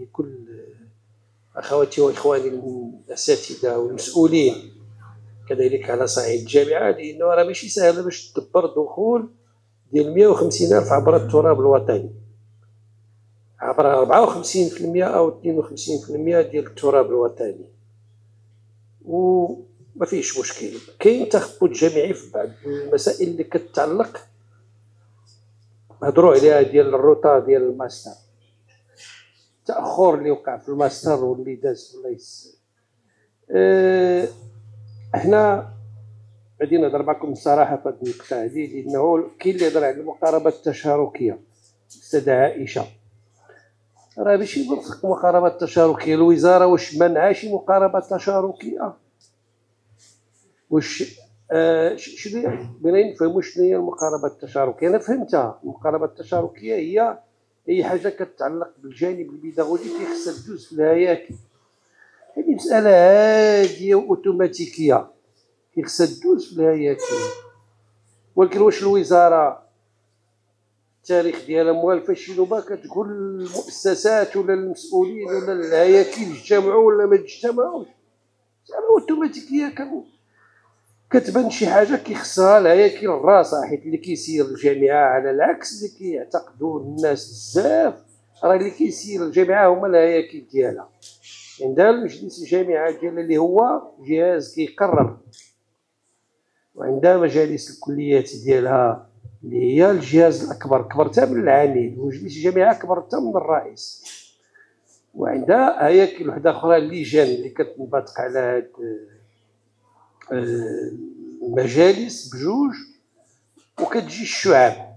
كل أخواتي وإخواني الأساتذة والمسؤولين كذلك على صعيد الجامعة، لأنه راه ماشي سهل باش تدبر دخول ديال 150,000 عبر التراب الوطني، عبر 54% أو 52% ديال التراب الوطني، وما فيش مشكل. كاين تخبط جامعي في بعض المسائل اللي كتعلق هضروا عليها ديال الروطا ديال الماستر، التأخر اللي وقع في الماستر واللي داز الله يسر. احنا غادي نهضر معكم بصراحه في هذه النقطه هذه، لانه كاين اللي يهضر على المقاربه التشاركيه. استاذه عائشه، راه ماشي بالضبط المقاربه التشاركيه، الوزاره واش منعها شي مقاربه تشاركيه؟ واش شنو بغينا نفهموا شنو هي المقاربه التشاركيه؟ انا فهمتها. المقاربه التشاركيه هي اي حاجه كتعلق بالجانب البيداغوجي خصها تدوز في الهياكل. هذه مساله هاديه واوتوماتيكيه خصها تدوز في الهياكل. ولكن واش الوزاره التاريخ ديالها موالفه شي نوبه كتقول المؤسسات ولا المسؤولين ولا الهياكل اجتمعوا ولا ما اجتمعوش؟ اوتوماتيكيه كتبان شي حاجه كيخصها الهياكل الراسه، حيت اللي كيسير الجامعه على العكس اللي كيعتقدوا الناس بزاف، راه اللي كيسير الجامعه هما الهياكل ديالها. عندها المجلس الجامعه ديالها اللي هو جهاز كيقرر، وعندها مجالس الكليات ديالها اللي هي الجهاز الاكبر، كبر حتى من العميد، ومجلس الجامعه كبر حتى من الرئيس. وعندها هياكل وحده اخرى اللجان اللي كتنبثق على هاد المجالس بجوج، وكتجي الشعب.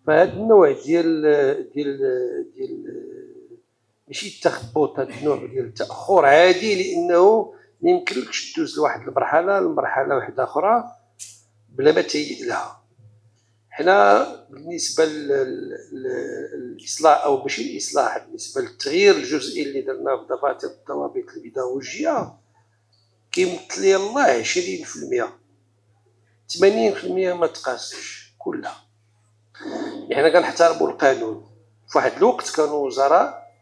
فهاد النوع ديال ماشي التخبط، هاد النوع ديال التاخر عادي، لانه ما يمكنلكش تدوز لواحد المرحله لمرحله واحده اخرى بلا ما تهيئ لها. حنا بالنسبه للاصلاح او ماشي الاصلاح، بالنسبه للتغيير الجزئي اللي درنا في دفاتر الضوابط البيداغوجيه كيمثل لي الله 20%، 80% ما تقاسش كلها. حنا كنحترموا القانون. في واحد الوقت كانوا وزراء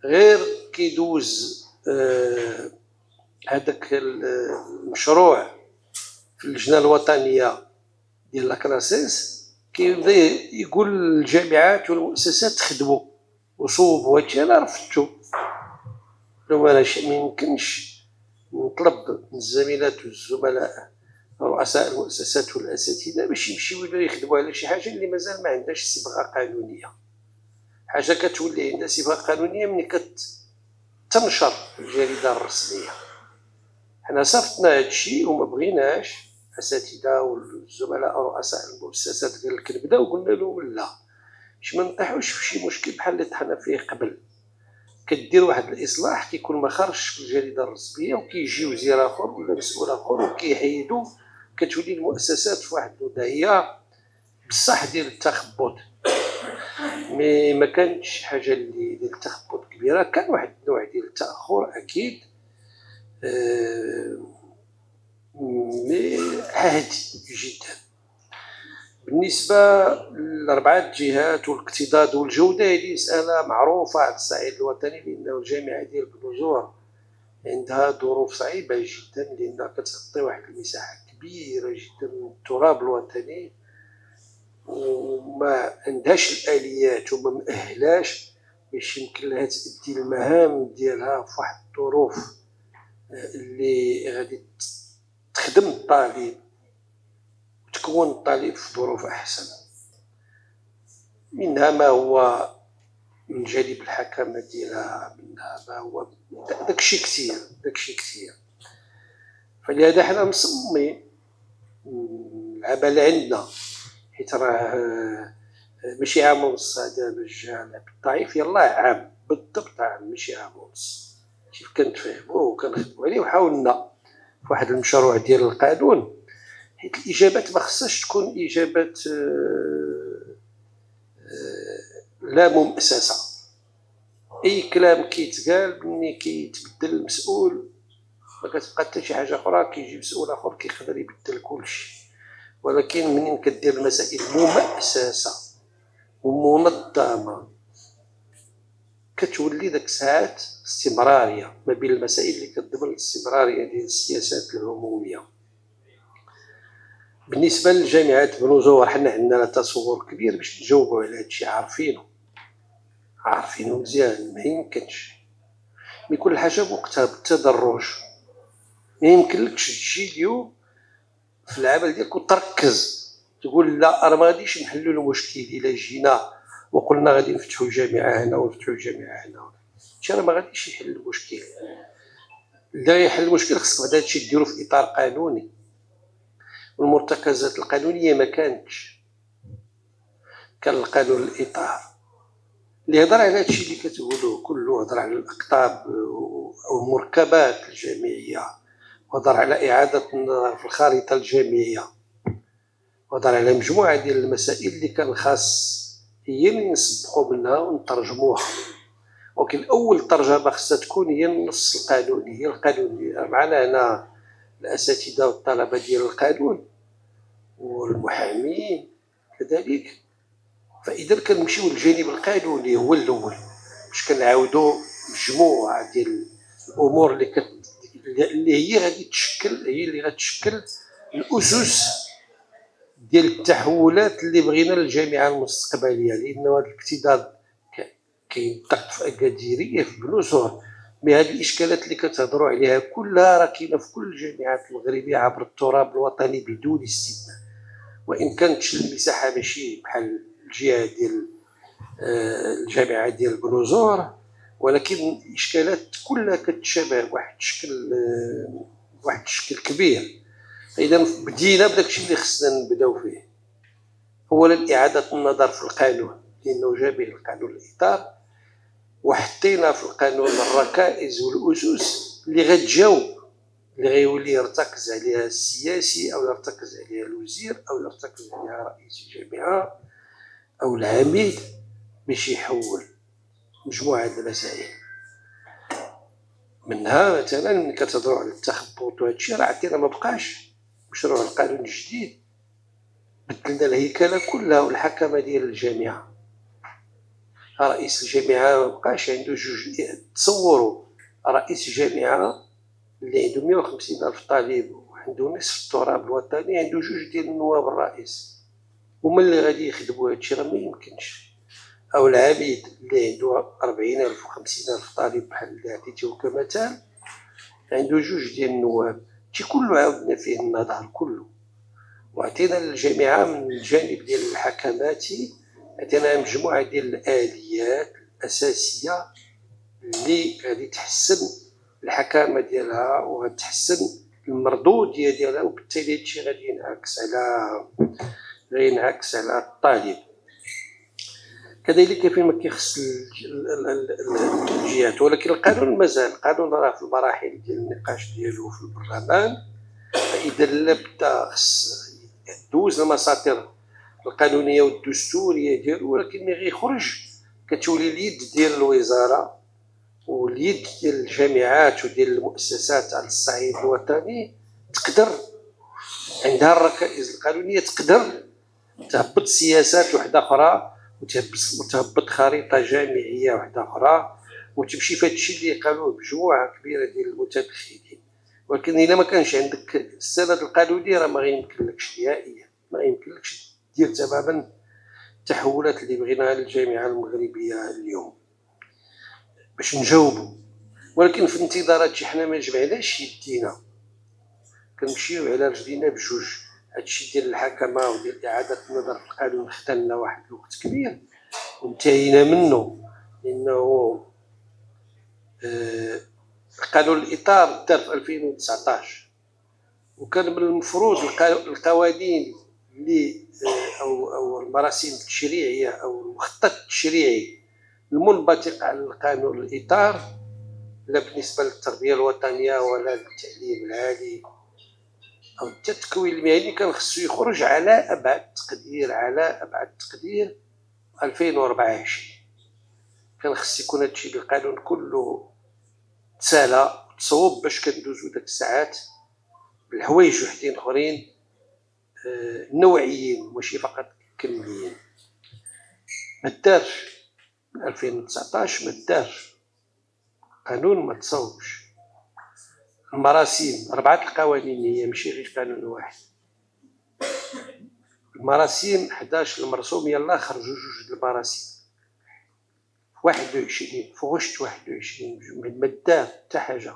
غير كيدوز هذاك المشروع في اللجنه الوطنيه ديال لاكراسيس، كيبدا يقول للجامعات والمؤسسات خدموا وصوبوا. هادشي انا رفضتو، لو ما يمكنش نطلب من الزميلات والزملاء رؤساء المؤسسات والاساتذه باش يمشيو يخدموا على شي حاجه اللي مازال ما عندهاش صبغه قانونيه. حاجه كتولي عندها صبغه قانونيه ملي كتنشر في الجريده الرسميه. حنا صفتنا هادشي وما بغيناش. الاساتذه والزملاء رؤساء المؤسسات قال لك نبدا، وقلنا لهم لا، باش ما نطيحوش في شي مشكل بحال اللي طحنا فيه قبل. كدير واحد الاصلاح كيكون ما خرجش في الجريده الرسميه، وكيجي وزير اخر ولا مسؤول اخر وكيحيدو، كتولي المؤسسات في واحد الوضعيه بصح ديال التخبط. مي ما كانتش حاجه اللي ديال التخبط كبيره، كان واحد النوع ديال التاخر اكيد، مي عادي جدا. بالنسبه لاربعه الجهات والاقتضاد والجوده، هذه مساله معروفه على الصعيد الوطني، لانه الجامعه ديال بنجور عندها ظروف صعيبه جدا، لانها كتغطي واحد المساحه كبيره جدا من التراب الوطني، وما عندهاش الاليات وما مؤهلاش باش يمكن لها تأدي المهام ديالها في واحد الظروف اللي غادي تخدم الطالب وتكون الطالب في ظروف احسن. منها ما هو من جانب الحكمه ديالها، منها ما هو داكشي كثير. فلهذا حنا مصممين العمل عندنا، حيت راه ماشي عام ونص هذا مجال بالضعيف، يلاه عام بالضبط، عام ماشي عام ونص. كيف كنتفاهموه وكنخدموا عليه، وحاولنا في واحد المشروع ديال القانون، حيت الاجابات ما خصهاش تكون اجابات لا مؤسسه. اي كلام كيتقال ملي كيتبدل المسؤول ما كتبقى حتى شي حاجه اخرى، كيجي مسؤول اخر كيقدر يبدل كلشي. ولكن منين كدير المسائل مؤسسه ومنظمه كتولي داك الساعات استمراريه ما بين المسائل اللي كتضمن الاستمراريه ديال السياسات العموميه. بالنسبه للجامعات بنوزور حنا عندنا تصور كبير باش نجاوبوا على هادشي، عارفينه مزيان. ما يمكنش من كل حاجه بوقتها بالتدرج. ما يمكنلكش تجي اليوم في العمل ديالك وتركز تقول لا انا ما غاديش نحلوا المشكل الا جينا وقلنا غادي نفتحوا جامعه هنا ونفتحوا جامعه هنا. هادشي راه ما غاديش يحل المشكل. لا يحل المشكل خصك بعدا هادشي ديرو في اطار قانوني، والمرتكزات القانونيه ما كانتش. كان القانون الاطار اللي هضر على هادشي اللي كتقولوه كله، هضر على الاقطاب او المركبات الجامعيه، وهضر على اعاده النظر في الخريطه الجامعيه، وهضر على مجموعه ديال المسائل اللي كان خاص هي اللي نسبقوا منها ونترجموها. ولكن اول ترجمه خصها تكون هي النص القانوني، هي القانوني. معنا هنا الاساتذه والطلبه ديال القانون والمحامين كذلك، فاذا كنمشيو للجانب القانوني هو الاول باش كنعاودوا مجموعه ديال الامور اللي هي غادي تشكل، هي اللي غتشكل الاسس ديال التحولات اللي بغينا للجامعه المستقبليه. لانه هذا الاكتضاد كينطق في اكاديريه في بلوزور، مي هذه الاشكالات اللي كتهضروا عليها كلها راه كاينه في كل الجامعات المغربيه عبر التراب الوطني بدون استثناء. وان كانت المساحه ماشي بحال الجهه ديال الجامعه ديال بلوزور، ولكن الاشكالات كلها كتشابه بواحد الشكل كبير. اذا بدينا بداكشي اللي خصنا نبداو فيه. اولا اعاده النظر في القانون، لانه جا به القانون الاطار، وحطينا في القانون الركائز والاسس اللي غتجاوب، اللي غيولي يرتكز عليها السياسي او يرتكز عليها الوزير او يرتكز عليها رئيس الجامعه او العميد باش يحول مجموعه المسائل. منها مثلا ملي كتهضروا على التخبط وهادشي، راه عندنا ما بقاش مشروع القانون الجديد، بدلنا الهيكله كلها والحكمه ديال الجامعه. رئيس الجامعه ما بقاش عنده جوج. تصوروا رئيس جامعه اللي عنده 150,000 طالب وعنده نصف التراب الوطني عنده جوج ديال النواب الرئيس، هما اللي غادي يخدموا هادشي؟ راه ما يمكنش. او العميد اللي عنده 40,000 و 50,000 طالب بحال اللي عطيتيه كمثال عنده جوج ديال النواب. هادشي كله عاودنا فيه النظر كله، وعطينا للجامعه من الجانب ديال الحكماتي عطينا مجموعه ديال الاليات الاساسيه اللي غادي تحسن الحكامه ديالها وغتحسن المردود ديالها، وبالتالي هادشي غادي ينعكس على الطالب. كذلك فيما كيخص الجهات. ولكن القانون مازال، القانون راه في المراحل ديال النقاش ديالو في البرلمان، فاذا لابد خص دوز المساطر القانونيه والدستوريه ديالو، ولكن ملي غيخرج كتولي اليد ديال الوزاره واليد ديال الجامعات وديال المؤسسات على الصعيد الوطني تقدر عندها الركائز القانونيه تقدر تهبط سياسات وحده اخرى وتهبط خريطه جامعيه وحده اخرى وتمشي في هادشي اللي قالوه مجموعه كبيره ديال المتدخلين. ولكن الا ما كانش عندك السند القانوني راه ما غيمكنلكش نهائيا، ما يمكنلكش دير تماما التحولات اللي بغيناها للجامعه المغربيه اليوم باش نجاوبوا. ولكن في انتظار هادشي حنا ما جمعناش يدينا، كنمشيو على رجلينا بجوج. هادشي ديال الحكمه وديال اعاده النظر في القانون خدا لنا واحد الوقت كبير وانتهينا منه، لانه قانون الاطار دار في 2019 وكان من المفروض القوانين اللي او المراسيم التشريعيه او المخطط التشريعي المنبثق عن القانون الاطار، لا بالنسبه للتربيه الوطنيه ولا للتعليم العالي او التكوين المهني، كان خصو يخرج على ابعد تقدير 2024. كان خص يكون هادشي بالقانون كله تسالى تصوب باش كندوزو داك الساعات بالحوايج وحدين اخرين نوعيين ماشي فقط كميين. ما دارش. من 2019 ما دارش قانون، ما تصوبش. المراسيم 4 القوانين، هي ماشي غير قانون واحد. المراسيم 11 المرسوم، يلا خرجوا 2 المراسيم 21 فوقش 21 ما دار حتى حاجه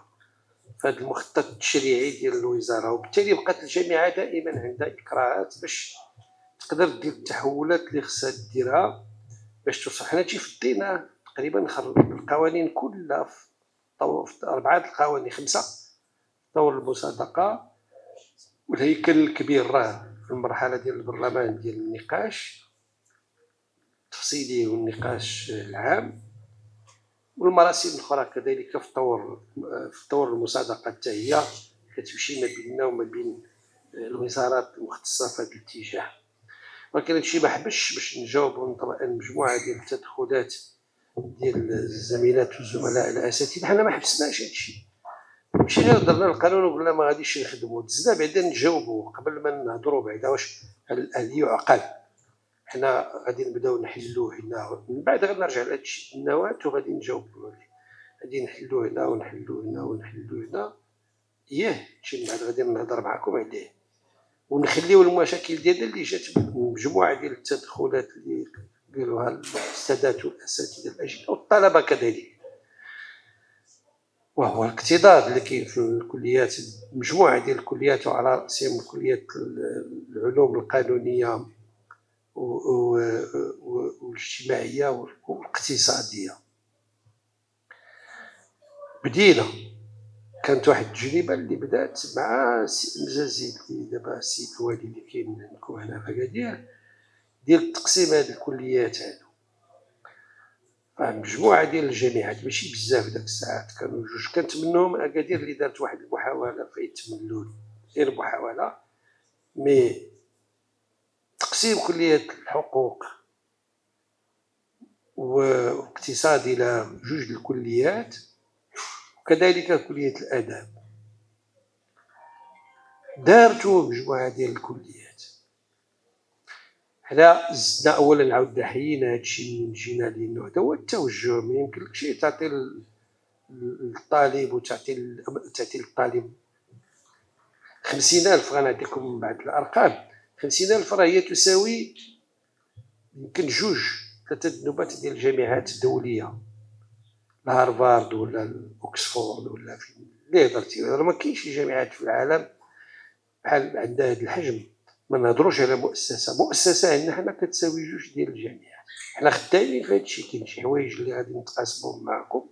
في هذا المخطط التشريعي ديال الوزاره. وبالتالي بقات الجامعه دائما عندها اكراهات باش تقدر دير التحولات اللي خصها ديرها باش توصل. حنا تيفدينا تقريبا القوانين كلها في 4 القوانين 5 طور المصادقه. والهيكل الكبير راه في المرحله ديال البرلمان ديال النقاش التفصيلي والنقاش العام، والمراسم الاخرى كذلك في طور المصادقه حتى هي كتمشي ما بيننا وما بين الوزارات المختصه في هذا الاتجاه. ولكن هادشي ما حبش باش نجاوبوا ونطرح مجموعه ديال التدخلات ديال الزميلات والزملاء الاساتذه. حنا ما حبسناش هادشي، ماشي غير درنا القانون وقلنا ما غاديش نخدموا، دزنا بعدا نجاوبوا قبل ما نهضروا بعدا واش هل يعقل. حنا غادي نبداو نحلوه هنا، من بعد غادي نرجع لهادشي النواة وغادي نجاوبوا عليه. غادي نحلوه هنا ونحلوه هنا ونحلوه هنا، هادشي من بعد غادي نهضر معكم عليه، ونخليو المشاكل ديالنا اللي جات مجموعه ديال التدخلات اللي قالوها السادات والاساتذه الاجنبيين والطلبه كذلك، وهو الاكتضاد اللي كاين في الكليات، مجموعه ديال الكليات وعلى راسهم كليه العلوم القانونيه والاجتماعيه والاقتصاديه. بدينا كانت واحد التجربه اللي بدات مع مزازيد اللي دابا السيد الوالي اللي كاين عندكم هنا في اكادير، ديال تقسيم هاد الكليات هادو. مجموعه ديال الجامعات ماشي بزاف داك الساعات، كانوا 2، كانت منهم اكادير اللي دارت واحد المحاوله في التملل، غير محاوله، مي تقسيم كليه الحقوق واقتصاد الى 2 الكليات، وكذلك كليه الاداب دارتو مجموعه ديال الكليات. حنا زدنا اولا نعاود حيينا هادشي من جينا لانه هذا هو التوجه. ما يمكنلكش تعطي للطالب وتعطي للطالب 50,000. غنعطيكم من بعد الارقام. 50,000 راه هي تساوي يمكن 2 3 النوبات ديال الجامعات الدوليه، هارفارد ولا اوكسفورد ولا فين اللي هضرتي. راه ما كاينش جامعات في العالم بحال عندها هذا الحجم. ما نهضروش على مؤسسه عندنا حنا كتساوي 2 ديال الجامعات. حنا خدامين في هادشي. كاين شي حوايج اللي غادي نتقاسمهم معكم،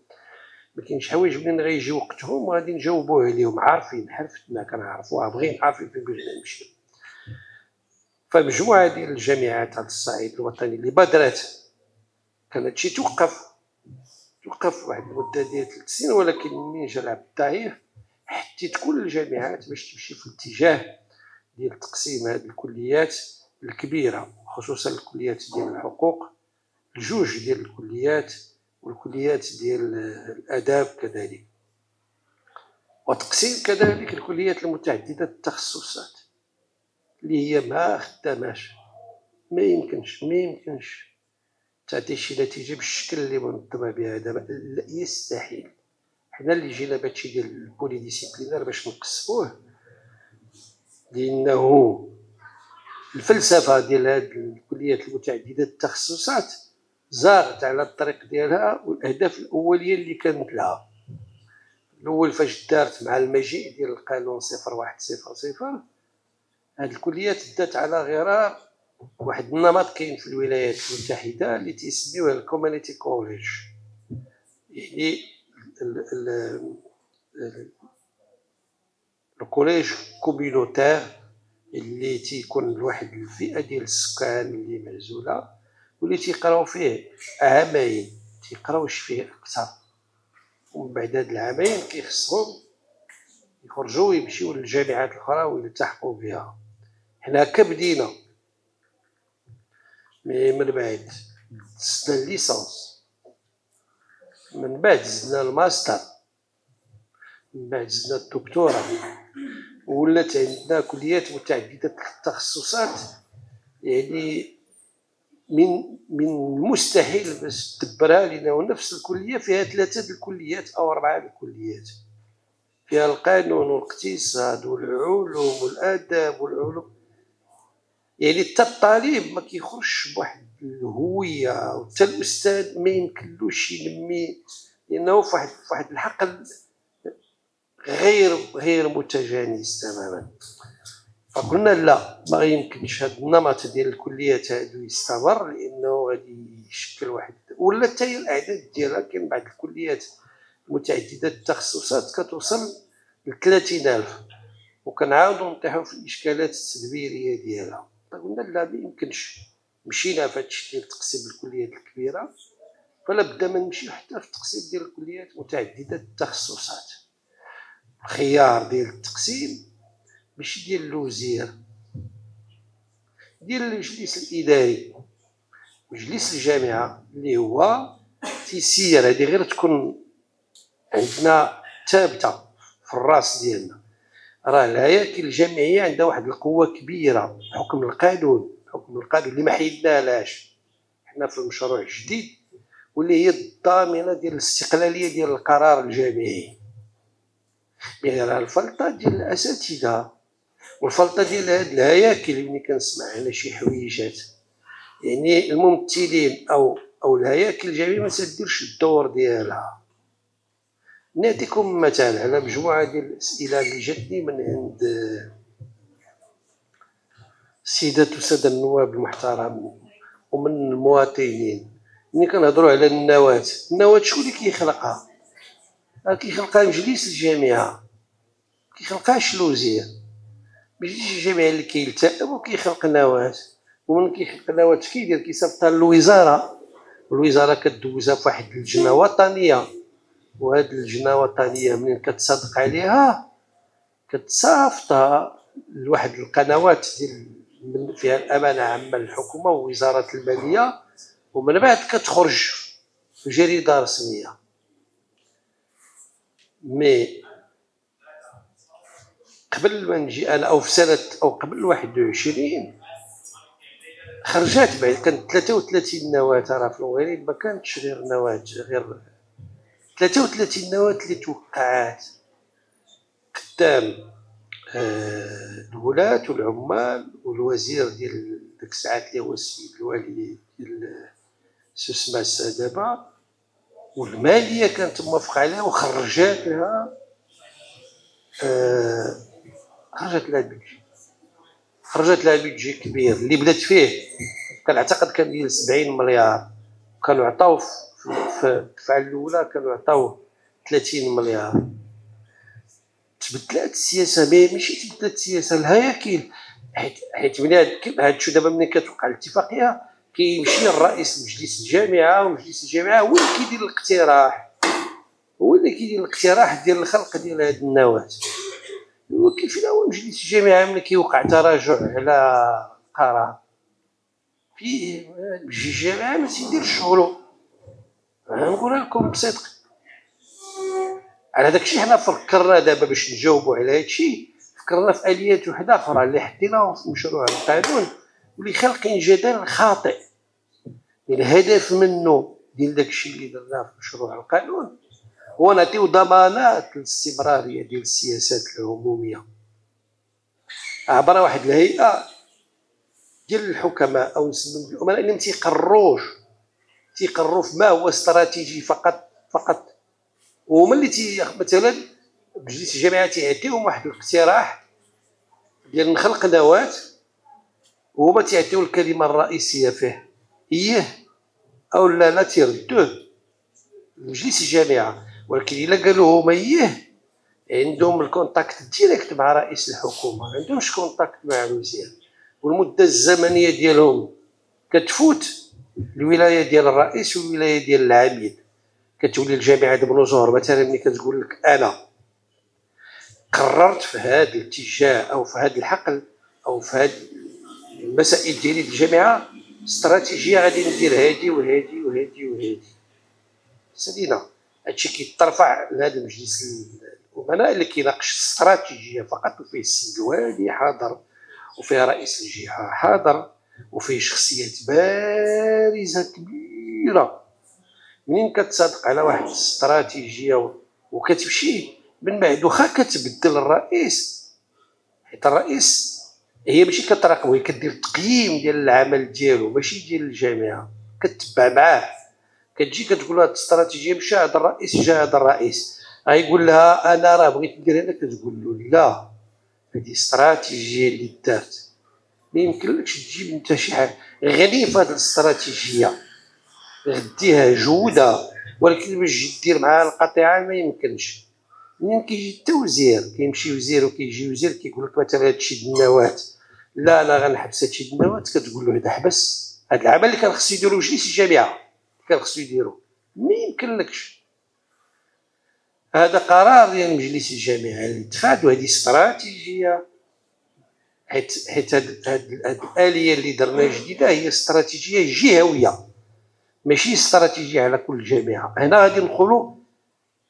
ما كاينش حوايج منين غيجي وقتهم غادي نجاوبوه عليهم، عارفين حرفتنا كنعرفوها، بغينا عارفين فين بغينا نمشيو. فمجموعه ديال الجامعات على الصعيد الوطني اللي بادرات كان هادشي توقف واحد المده ديال 3 سنين، ولكن منين جا العبد الضعيف حتيت كل الجامعات باش تمشي في الاتجاه ديال تقسيم هذه الكليات الكبيره، خصوصا الكليات ديال الحقوق 2 ديال الكليات، والكليات ديال الاداب كذلك، وتقسيم كذلك الكليات المتعدده التخصصات اللي هي ما خداماش. ما يمكنش تعطي شي نتيجه بالشكل اللي منظمه بها دابا، يستحيل. حنا اللي جينا بهادشي ديال البولي ديسيبلينار باش نقسموه، لانه الفلسفه ديال هاد الكليات المتعدده التخصصات زاغت على الطريق ديالها، والاهداف الاوليه اللي كانت لها الاول فاش دارت مع المجيء ديال القانون 0100، هاد الكليات دات على غرار واحد النمط كاين في الولايات المتحده اللي تيسميوه الكوميونيتي كوليج، يعني الكوليج كوميونيتير اللي تيكون لواحد الفئه ديال السكان اللي معزوله واللي تيقراو فيه عامين، تيقراوش فيه اكثر، ومن بعد هاد العامين كيخصهم يخرجوا ويمشيو للجامعات الاخرى ويلتحقوا بها. حنا كبدينا من بعد زدنا الليسانس، من بعد زدنا الماستر، من بعد زدنا الدكتوراه، ولات عندنا كليات متعدده التخصصات. يعني من المستحيل باش تدبرها لنا، ونفس الكليه فيها 3 الكليات او 4 الكليات، فيها القانون والاقتصاد والعلوم والاداب والعلوم، يعني حتى الطالب ما كيخرجش بواحد الهويه، وحتى الاستاذ ما يمكنلوش ينمي، لانه في واحد الحقل غير متجانس تماما. فقلنا لا، ما يمكنش هذا النمط ديال الكليات هادو يستمر، لانه غادي يشكل واحد، ولا حتى هي الاعداد ديالها كاين بعض الكليات متعدده التخصصات كتوصل ل 30,000، وكنعاودوا نطيحوا في الاشكالات التدبيريه ديالها. قلنا لا، ما يمكنش. مشينا في هذا الشيء ديال تقسيم الكليات الكبيره، فلا بد ما نمشيو حتى في التقسيم ديال الكليات متعدده التخصصات. الخيار ديال التقسيم ماشي ديال الوزير، ديال المجلس الاداري، مجلس الجامعه اللي هو تيسير. هذه غير تكون عندنا ثابته في الراس ديالنا. راه الهياكل الجامعيه عندها واحد القوه كبيره بحكم القانون اللي ما حيدناهاش حنا في المشروع الجديد، واللي هي الضامنه ديال الاستقلاليه ديال القرار الجامعي. يعني راه الفلطه ديال الاساتذه والفلطه ديال هاد الهياكل اللي كنسمع على شي حويجات، يعني الممثلين او الهياكل الجامعيه ما تديرش الدور ديالها. نعطيكم مثال على مجموعه ديال الاسئله اللي جاتني من عند السيدات والساده النواب المحترمين ومن المواطنين. ملي كنهضروا على النواه شكون اللي كيخلقها؟ كيخلقها مجلس الجامعه، كيخلقهاش الوزير. مجلس الجامعه اللي كيلتئم وكيخلق نواه، ومن كيخلق نواه كيدير كيصيفطها للوزاره، والوزاره كدوزها في واحد اللجنه وطنيه، وهاد اللجنه الوطنيه منين كتصادق عليها كتصافطها لواحد القنوات ديال فيها الامانه عامه للحكومه ووزاره الماليه، ومن بعد كتخرج في جريده رسميه. مي قبل ما نجي انا، او في سنه او قبل 21 خرجات بعد كانت 33 نواه. راه في المغرب ما كانتش غير نواه، غير 33 نواه اللي توقعات قدام الولاة والعمال والوزير ديال ديك الساعات اللي هو السيد الوالي ديال سوسماس دابا، والماليه كانت موافقه عليها وخرجات لها خرجت لها بيدجي كبير اللي بدات فيه كنعتقد كان ديال 70 مليار، كانوا عطاو في الدفعه الاولى كانوا عطاو 30 مليار. تبدلات السياسه، ماشي تبدلات السياسه، الهياكل. حيت ملي هاد شو دابا ملي كتوقع الاتفاقيه كيمشي الرئيس مجلس الجامعه، ومجلس الجامعه هو اللي كيدير الاقتراح، ديال الخلق ديال هاد النواه. وكيفاش هو مجلس الجامعه ملي كيوقع تراجع على قرار في مجلس الجامعه ما تيديرش شغلو. نقولها لكم بصدق، على داكشي حنا فكرنا دابا باش نجاوبوا على هادشي، فكرنا في اليات وحده اخرى اللي حطيناهم في مشروع القانون واللي خلقين جدل خاطئ. الهدف منه ديال داكشي اللي درناه في مشروع القانون هو نعطيو ضمانات للاستمراريه ديال السياسات العموميه عبر واحد الهيئه ديال الحكماء او نسميهم الامراء اللي ما تيقروش في ما هو استراتيجي فقط. وهما اللي مثلا مجلس الجامعه تيعطيهم واحد الاقتراح ديال نخلق نواه، وهما تيعطيو الكلمه الرئيسيه فيه اييه او لا تيردوه لمجلس الجامعه. ولكن الا قالوا هما اييه عندهم الكونتاكت ديريكت مع رئيس الحكومه، ما عندهمش كونتاكت مع الوزير، والمده الزمنيه ديالهم كتفوت الولايه ديال الرئيس والولايه ديال العميد. كتولي الجامعه ابن زهر مثلا ملي كتقول لك انا قررت في هذا الاتجاه او في هذا الحقل او في هذه المسائل ديالي الجامعه استراتيجيه غادي ندير هادي وهادي وهادي وهادي. سالينا هادشي كيترفع لهذا المجلس الامناء اللي كيناقش الاستراتيجيه فقط، وفيه السيد الوالي حاضر وفيه رئيس الجهه حاضر وفيه شخصيات بارزه كبيره. منين كتصادق على واحد الاستراتيجيه وكتمشي من بعد، واخا كتبدل الرئيس، حيت الرئيس هي ماشي كتراقبو، هي كدير تقييم ديال العمل ديالو ماشي ديال الجامعه، كتبع معاه، كتجي كتقول له هاد الاستراتيجيه مشى هذا الرئيس جا هذا الرئيس، غيقول لها انا راه بغيت ندير هذا، كتقول له لا هذه استراتيجيه اللي دارت، ما يمكنلكش تجيب انت شي حاجه غني في هذه الاستراتيجيه غديها جوده، ولكن باش تجي دير معها القطيعه ما يمكنش. منين كيجي التوزير، كيمشي وزير وكيجي وزير كيقول لك مثلا هادشي د النواه، لا انا غنحبس هادشي د النواه، كتقول له هذا حبس هذا العمل اللي كان خصو يديرو مجلس الجامعه، كان خصو يديرو، ما يمكنلكش. هذا قرار ديال مجلس الجامعه اللي اتخذ، وهذه استراتيجيه، حيت هاد الاليه اللي درنا جديده هي استراتيجيه جهويه ماشي استراتيجيه على كل جامعه. هنا غادي ندخلوا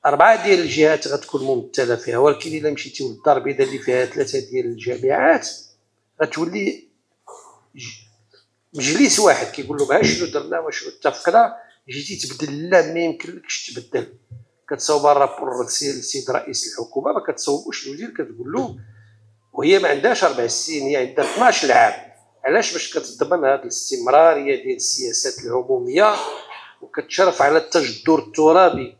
4 ديال الجهات غتكون ممثله فيها، ولكن الا مشيتي للدار البيضاء اللي فيها 3 ديال الجامعات غتولي مجلس واحد كيقول لهم ها شنو درنا وشنو اتفقنا، جيتي تبدل لا ما يمكنلكش تبدل. كتصاوب الرابور للسيد رئيس الحكومه، ما كتصاوبوش الوزير، كتقول له وهي ما عندهاش 4 سنين، هي عندها 12 عام. علاش؟ باش كتضمن هذه الاستمراريه ديال السياسات العموميه، وكتشرف على التجذر الترابي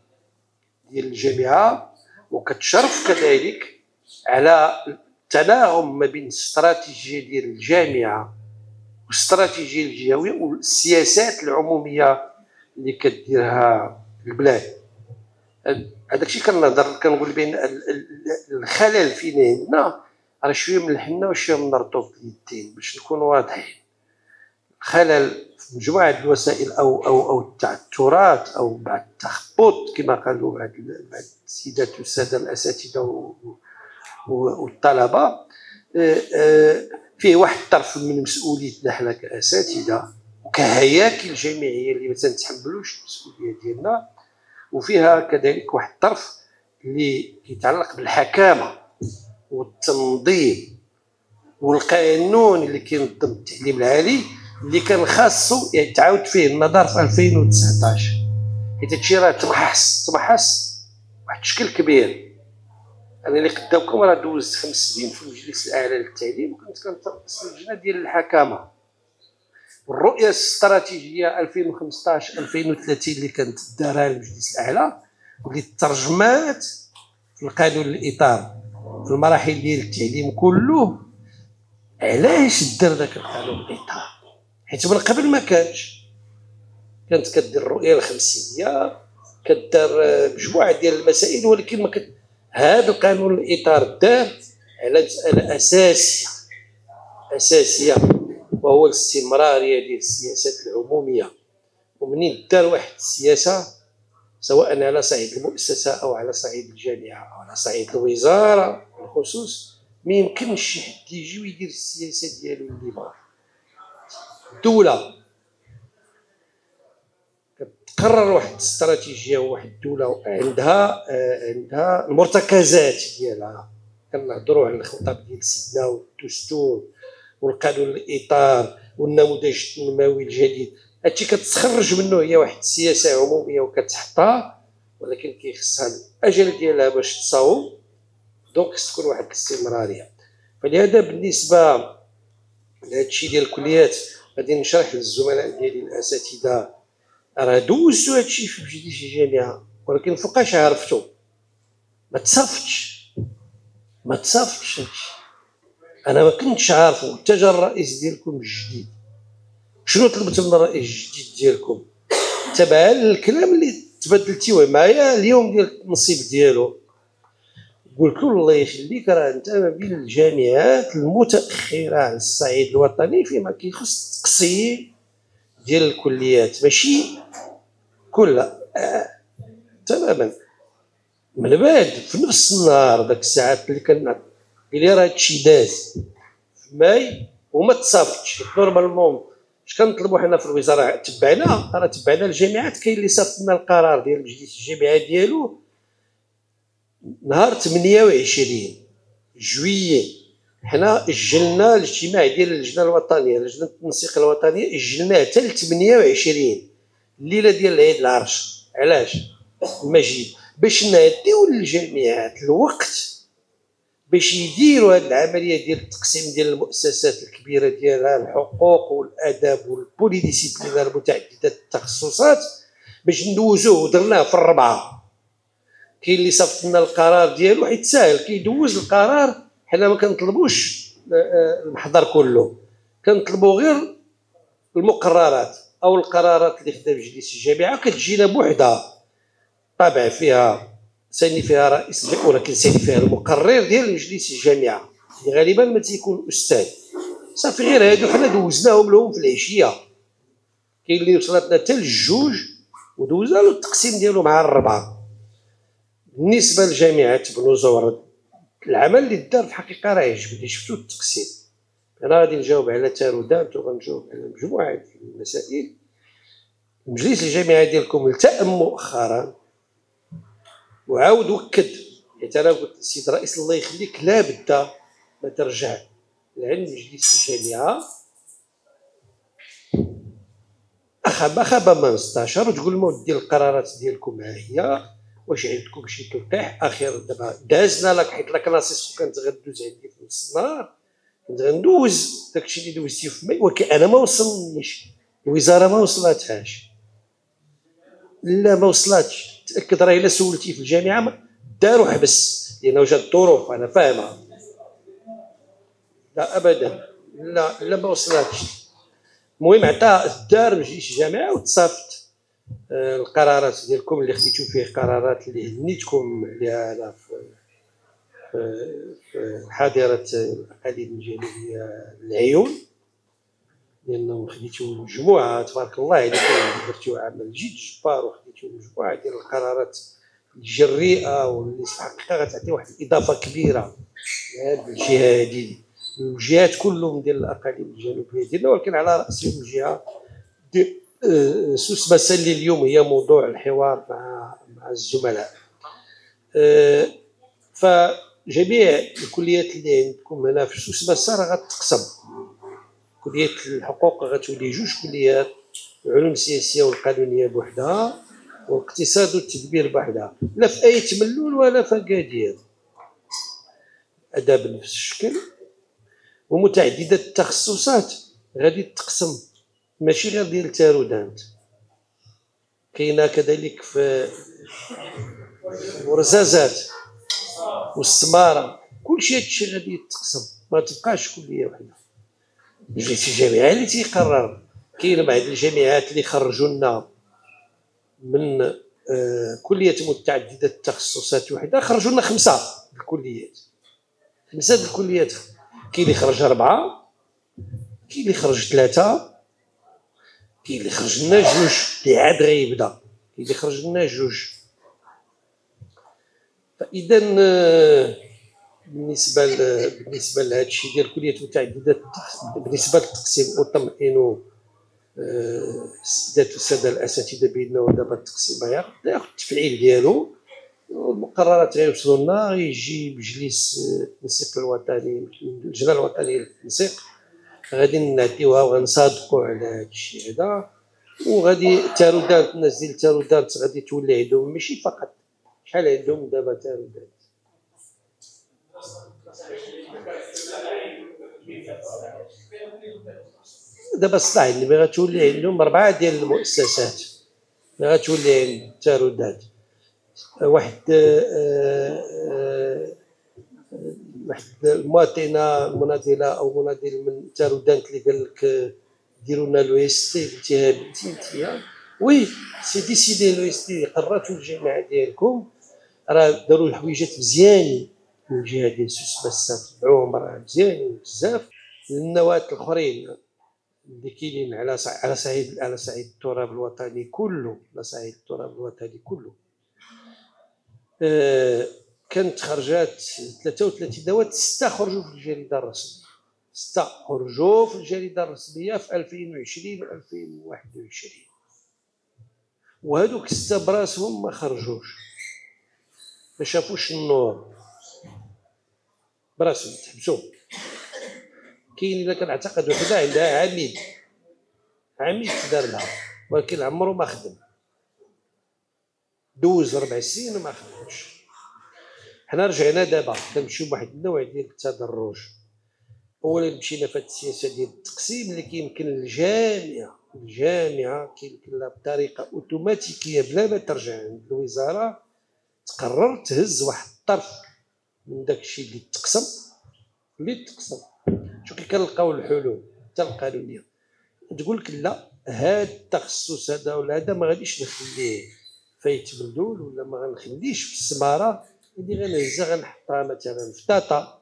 ديال الجامعه، وكتشرف كذلك على التناغم ما بين الاستراتيجيه ديال الجامعه والاستراتيجيه الجهويه والسياسات العموميه اللي كديرها البلاد. هذاك الشيء كنهضر كنقول بين الخلل فينا عندنا راه شويه من الحنه وشويه من الرطوب اليدين باش نكونوا واضحين. خلل في مجموعه الوسائل او التعثرات او بعض التخبط كما قالوا بعض السيدات والساده الاساتذه والطلبه، فيه واحد الطرف من مسؤوليتنا حنا كاساتذه وكهياكل جامعيه اللي ما تنتحملوش المسؤوليه ديالنا، وفيها كذلك واحد الطرف اللي كيتعلق بالحكامه والتنظيم والقانون اللي كينظم التعليم العالي، اللي كان خاصو يتعاود فيه النظر في 2019، حيت هادشي راه تمحص واحد الشكل كبير. انا اللي قدامكم راه دوزت 5 سنين في المجلس الاعلى للتعليم، وكنت كنترأس اللجنه ديال الحكامه، والرؤيه الاستراتيجيه 2015 2030 اللي كانت دارها المجلس الاعلى واللي ترجمات في القانون الاطار في المراحل ديال التعليم كله. علاش دار ذاك القانون الاطار؟ حيت من قبل ما كانت كدير الرؤيه الخمسيه، كدار مجموعه ديال المسائل، ولكن ما هذا القانون الاطار دار على مساله اساسيه وهو الاستمراريه ديال السياسات العموميه. ومنين دار واحد السياسه سواء على صعيد المؤسسه او على صعيد الجامعه او على صعيد الوزاره بالخصوص، ما يمكنش شي حد يجي ويدير السياسه ديالو اللي بغا. الدوله كتقرر واحد الاستراتيجيه، وواحد الدوله عندها المرتكزات ديالها. كنهضروا على الخطاب ديال سيدنا والدستور والقانون الاطار والنموذج التنموي الجديد، هادشي كتخرج منه هي واحد السياسه عموميه وكتحطها، ولكن كيخصها الاجل ديالها باش تصاوب، دونك تكون واحد الاستمراريه. فلهذا بالنسبه لهادشي ديال الكليات غادي نشرح للزملاء ديالي الاساتذه، راه دوزتو هادشي في مجلس الجامعه، ولكن فوقاش عرفتو؟ ما تصافتش هادشي. انا ما كنتش عارفو حتى جا الرئيس ديالكم الجديد. شنو طلبت من الرئيس الجديد ديالكم؟ تبع الكلام اللي تبادلتيوه معايا اليوم ديال التنصيب ديالو، قلت له الله يخليك راه انت ما بين الجامعات المتاخره على الصعيد الوطني فيما كيخص التقسيم ديال الكليات، ماشي كلها تماما. من بعد في نفس النهار داك الساعات اللي كنا قال راه هادشي داز في ماي وما تصافتش نورمالمون، اش كنطلبوا حنا في الوزاره؟ تبعنا الجامعات. كاين اللي صيفط لنا القرار ديال مجلس الجامعه ديالو نهار 28 جويي حنا اجلنا الاجتماع ديال اللجنه الوطنيه، لجنه التنسيق الوطنيه، اجلناه حتى ل 28 الليله ديال العيد العرش. علاش؟ المجيد باش نعطيو للجامعات الوقت باش يديروا هذه العمليه ديال التقسيم ديال المؤسسات الكبيره ديالها الحقوق والاداب والبوليديسيبلينار متعدده التخصصات، باش ندوزوه. ودرناه في الربعه. كاين اللي صيفط لنا القرار ديالو حيت ساهل كيدوز القرار. حنا ما كنطلبوش المحضر كله، كنطلبوا غير المقررات او القرارات اللي خدا مجلس الجامعه، كتجينا بوحدها طابع فيها ساني فيها رئيس الجامعه، ولكن ساني فيها المقرر ديال مجلس الجامعه اللي غالبا ما تيكون استاذ. صافي غير هادو حنا دوزناهم لهم في العشيه. كاين اللي وصلتنا حتى للجوج ودوزنا له التقسيم ديالو مع الربعه. بالنسبه لجامعه بنو زهر العمل اللي دار في الحقيقه راه عجبني. شفتو التقسيم. انا غادي نجاوب على تارودات وغنجاوب على مجموعه ديال المسائل. مجلس الجامعه ديالكم التأم مؤخرا وعاود وكد، حيت انا قلت للسيد الرئيس الله يخليك لا بد ما ترجع لعند مجلس الجامعه اخا من 16 وتقول لهم ودي القرارات ديالكم ها هي، واش عندكم شي تلقيح اخر. دابا دازنا لك حيت لاك ناصيص كانت غدوز عندي في نص النهار، كنت غندوز داكشي اللي دوزتي في مي، ولكن انا ما وصلنيش، الوزاره ما وصلتهاش. لا ما وصلتش. تاكد راه الا سولتي في الجامعه داروا حبس لانه جات الظروف انا فاهمها. لا ابدا، لا ما وصلتش. المهم عطى دار مجلس الجامعه وتصافت القرارات ديالكم اللي خديتو فيه قرارات اللي هنيتكم عليها انا في حاضره الاقاليم الجنوبيه العيون، لانه خديتو مجموعه تبارك الله عليكم، درتو عمل جد جبار وخديتو مجموعه ديال القرارات الجريئه واللي في الحقيقه غتعطي واحد الاضافه كبيره لهذه الجهه هذه والجهات كلهم ديال الاقاليم الجنوبيه ديالنا، ولكن على راسهم الجهه ديال سوس مسالي اليوم هي موضوع الحوار مع الزملاء. فجميع الكليات اللي عندكم هنا في سوس مسا راه غتقسم. كليه الحقوق غتولي جوج كليات، العلوم السياسيه والقانونيه بوحدها والاقتصاد والتدبير بوحدها، لا في اي تملول ولا في اكادير. اداب بنفس الشكل ومتعدده التخصصات غادي تقسم، ماشي غير ديال التارودانت، كاينه كذلك في ورزازات والسماره. كلشي هادشي غادي يتقسم، ما تبقاش كليه وحده. مجلس الجامعه اللي تيقرر. كاين بعض الجامعات اللي خرجوا لنا من كليه متعدده التخصصات وحده، خرجوا لنا 5 الكليات، 5 الكليات. كاين اللي خرج 4، كاين اللي خرج 3، كاين اللي خرج لنا 2 اللي عاد غيبدا، كاين اللي خرج لنا 2. فاذا بالنسبه لهذا الشيء ديال الكليات متعدده بالنسبه للتقسيم وطمئنوا السيدات والساده الاساتذه بانه دابا التقسيم ياخذ التفعيل ديالو، والمقررات غيوصلوا لنا، غيجي مجلس التنسيق الوطني، اللجنه الوطنيه للتنسيق، غادي نعطيوها وغنصادقوا على هذا الشيء هذا. وغادي تارودانت، الناس ديال تارودانت غادي تولي عندهم ماشي فقط، شحال عندهم دابا تارودانت؟ دابا الصح اللي غتولي عندهم 4 ديال المؤسسات غتولي عند التارودات. واحد المواطنه مناضله او مناضل من تارودانت اللي قال لك ديروا لنا لو اس تي، قلتيها بنتي انت وي سي ديسيدي لو اس تي، قررتوا الجامعه ديالكم راه داروا الحويجات مزيانين من الجهه ديال سوس مسا، تبعوهم راه مزيانين بزاف. النواه الاخرين اللي كاينين على صعيد التراب الوطني كله، على صعيد التراب الوطني كله كانت خرجات 33 دوات، 6 خرجوا في الجريده الرسميه، 6 خرجوا في الجريده الرسميه في 2020 و 2021، وهذوك 6 براسهم ما خرجوش، ما شافوش النور براسهم، تحبسوا. كاين الا كنعتقد وحده عندها عميد دار لها، ولكن عمرو ما خدم، دوز 4 سنين وما خدمش. حنا رجعنا دابا كنمشيو بواحد النوع ديال التدرج. اولا مشينا في هذه السياسه ديال التقسيم اللي كيمكن الجامعه كيمكن لها بطريقه اوتوماتيكيه بلا ما ترجع عند الوزاره تقرر تهز واحد الطرف من داك الشيء اللي تقسم. شو كي كنلقاو الحلول حتى القانونيه تقول لك لا، هذا التخصص هذا ولا هذا ما غاديش نخليه فايت بلدول، ولا ما غنخليش في السماره اللي غنهزها غنحطها مثلا في طاطا،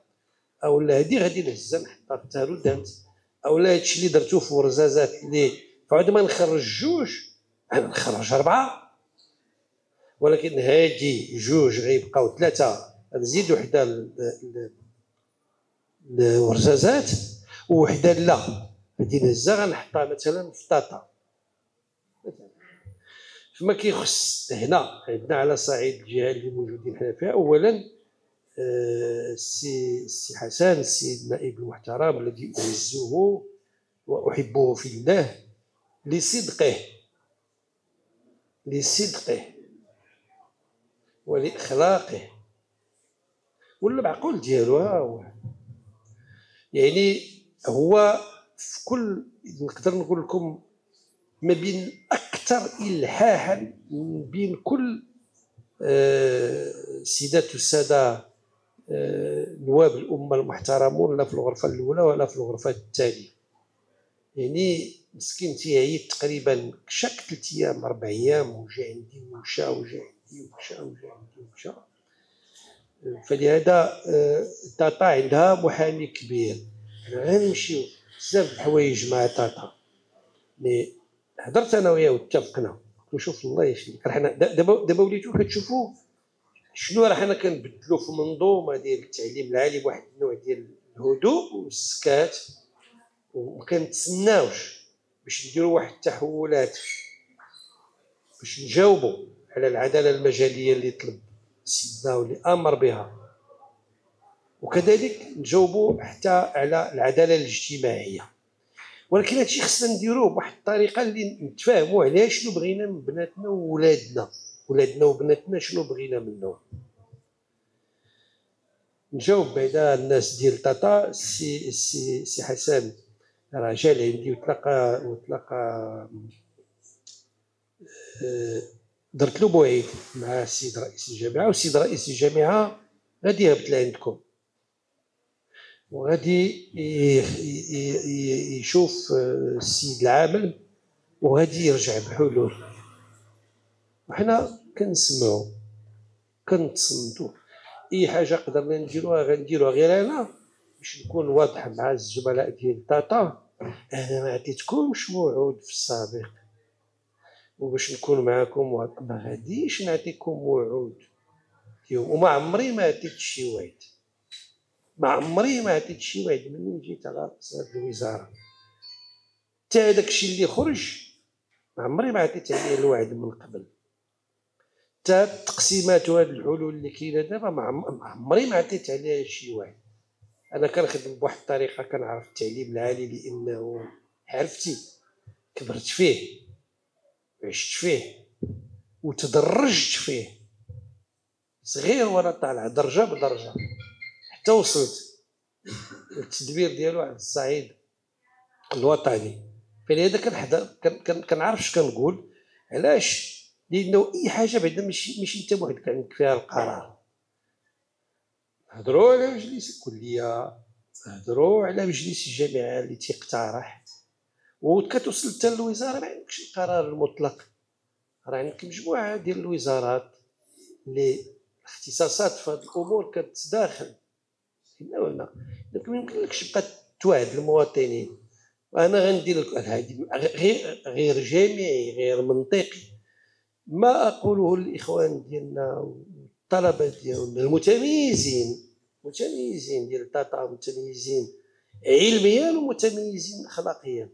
او لا هذه غادي نهزها نحطها في تارودانت، او لا هادشي اللي درتو في ورزازات اللي فعاد ما نخرج جوج انا نخرج 4، ولكن هادي جوج غيبقاو 3 نزيد وحده الورزازات ووحده لا غادي نهزها غنحطها مثلا في طاطا. فما كيخص هنا عندنا على صعيد الجهه اللي موجودين حنا فيها، اولا السي حسن السيد النائب المحترم الذي اعزه واحبه في الله لصدقه ولاخلاقه والمعقول ديالو. يعني هو في كل، نقدر نقول لكم ما بين اكثر الحاحا بين كل سيدات والساده نواب الامه المحترمون، لا في الغرفه الاولى ولا في الغرفه الثانيه. يعني مسكين تيعيط تقريبا شاك 3 ايام 4 ايام، وجا عندي ومشى وجا عندي ومشى. فلهذا طاطا عندها محامي كبير، غنمشيو بزاف د الحوايج مع طاطا. مي هضرت انا وياه واتفقنا، قلت له شوف الله يخليك، راه حنا دابا وليتو كتشوفوا شنو راه حنا كنبدلوا في منظومه ديال التعليم العالي بواحد النوع ديال الهدوء والسكات، وما كنتسناوش باش نديروا واحد التحولات باش نجاوبوا على العداله المجاليه اللي طلب سيدنا واللي امر بها، وكذلك نجاوبوا حتى على العداله الاجتماعيه. ولكن هادشي خصنا نديروه بواحد الطريقه اللي نتفاهموا عليها شنو بغينا من بناتنا وولادنا وبناتنا، شنو بغينا منهم. نجاوب بعدا الناس ديال طاطا. سي حسن راه جا لعندي وتلاقى درت له موعد مع السيد رئيس الجامعه، والسيد رئيس الجامعه غادي يهبط لعندكم وغادي يشوف السيد العامل وغادي يرجع بحلول، وحنا كنسمعوا كنتصنتوا. اي حاجه قدرنا نديروها غنديروها، غير انا باش نكون واضح مع الزملاء ديال طاطا، انا ما عطيتكمش موعود في السابق، وباش نكون معكم ما غاديش نعطيكم موعود اليوم، وما عمري ما عطيت شي وعد، منين جيت على رأس هذه الوزاره حتى هذاك الشيء اللي خرج ما عمري ما عطيت عليه الوعد من قبل. حتى التقسيمات وهاد الحلول اللي كاينه دابا ما عمري ما عطيت عليها شي وعد. انا كنخدم بواحد الطريقه، كنعرف التعليم العالي لانه عرفتي كبرت فيه عشت فيه وتدرجت فيه، صغير وانا طالع درجه بدرجه حتى وصلت التدبير ديالو على الصعيد الوطني. فلهذا كنعرف اش كنقول. علاش؟ لانه اي حاجه بعدا ماشي انت وحدك عندك فيها القرار. هضروا على مجلس الكليه، هضروا على مجلس الجامعه اللي تيقترح، وكتوصل حتى للوزاره ما عندكش القرار المطلق. راه عندك مجموعه ديال الوزارات اللي الاختصاصات في هذه الامور كتتداخل. هنا ما يمكنلكش تبقى توعد المواطنين وانا غندير لك هذه غير جامعي غير منطقي. ما اقوله للاخوان ديالنا والطلبه ديالنا المتميزين ديال طاطا، متميزين علميا ومتميزين اخلاقيا،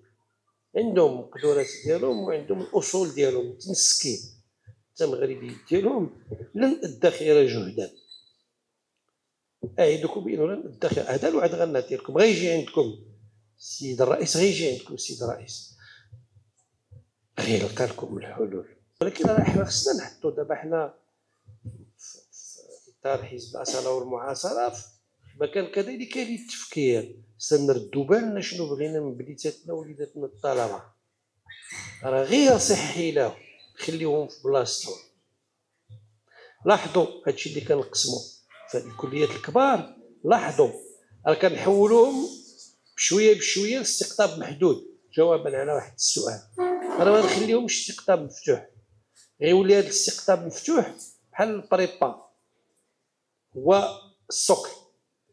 عندهم القدرات ديالهم وعندهم الاصول ديالهم متمسكين حتى المغربيين ديالهم. لن ادخر جهدا، اعدكم بانه لن ادخر، هذا الوعد غنعطي لكم، غيجي عندكم السيد الرئيس غيجي عندكم السيد الرئيس غيلقى لكم الحلول. ولكن راه حنا خصنا نحطوا دابا حنا في اطار حزب الاصاله والمعاصره في مكان كذلك للتفكير، سنردوا بالنا شنو بغينا من بنيتاتنا وليداتنا الطلبه. راه غير صحي لهم خليهم في بلاصتهم. لاحظوا هادشي اللي كنقسموا في هاد الكليات الكبار، لاحظوا راه كنحولوهم بشويه بشويه لاستقطاب محدود جوابا على واحد السؤال. راه ما نخليهمش استقطاب مفتوح، غيولي هذا الاستقطاب مفتوح بحال البريبا هو السوق،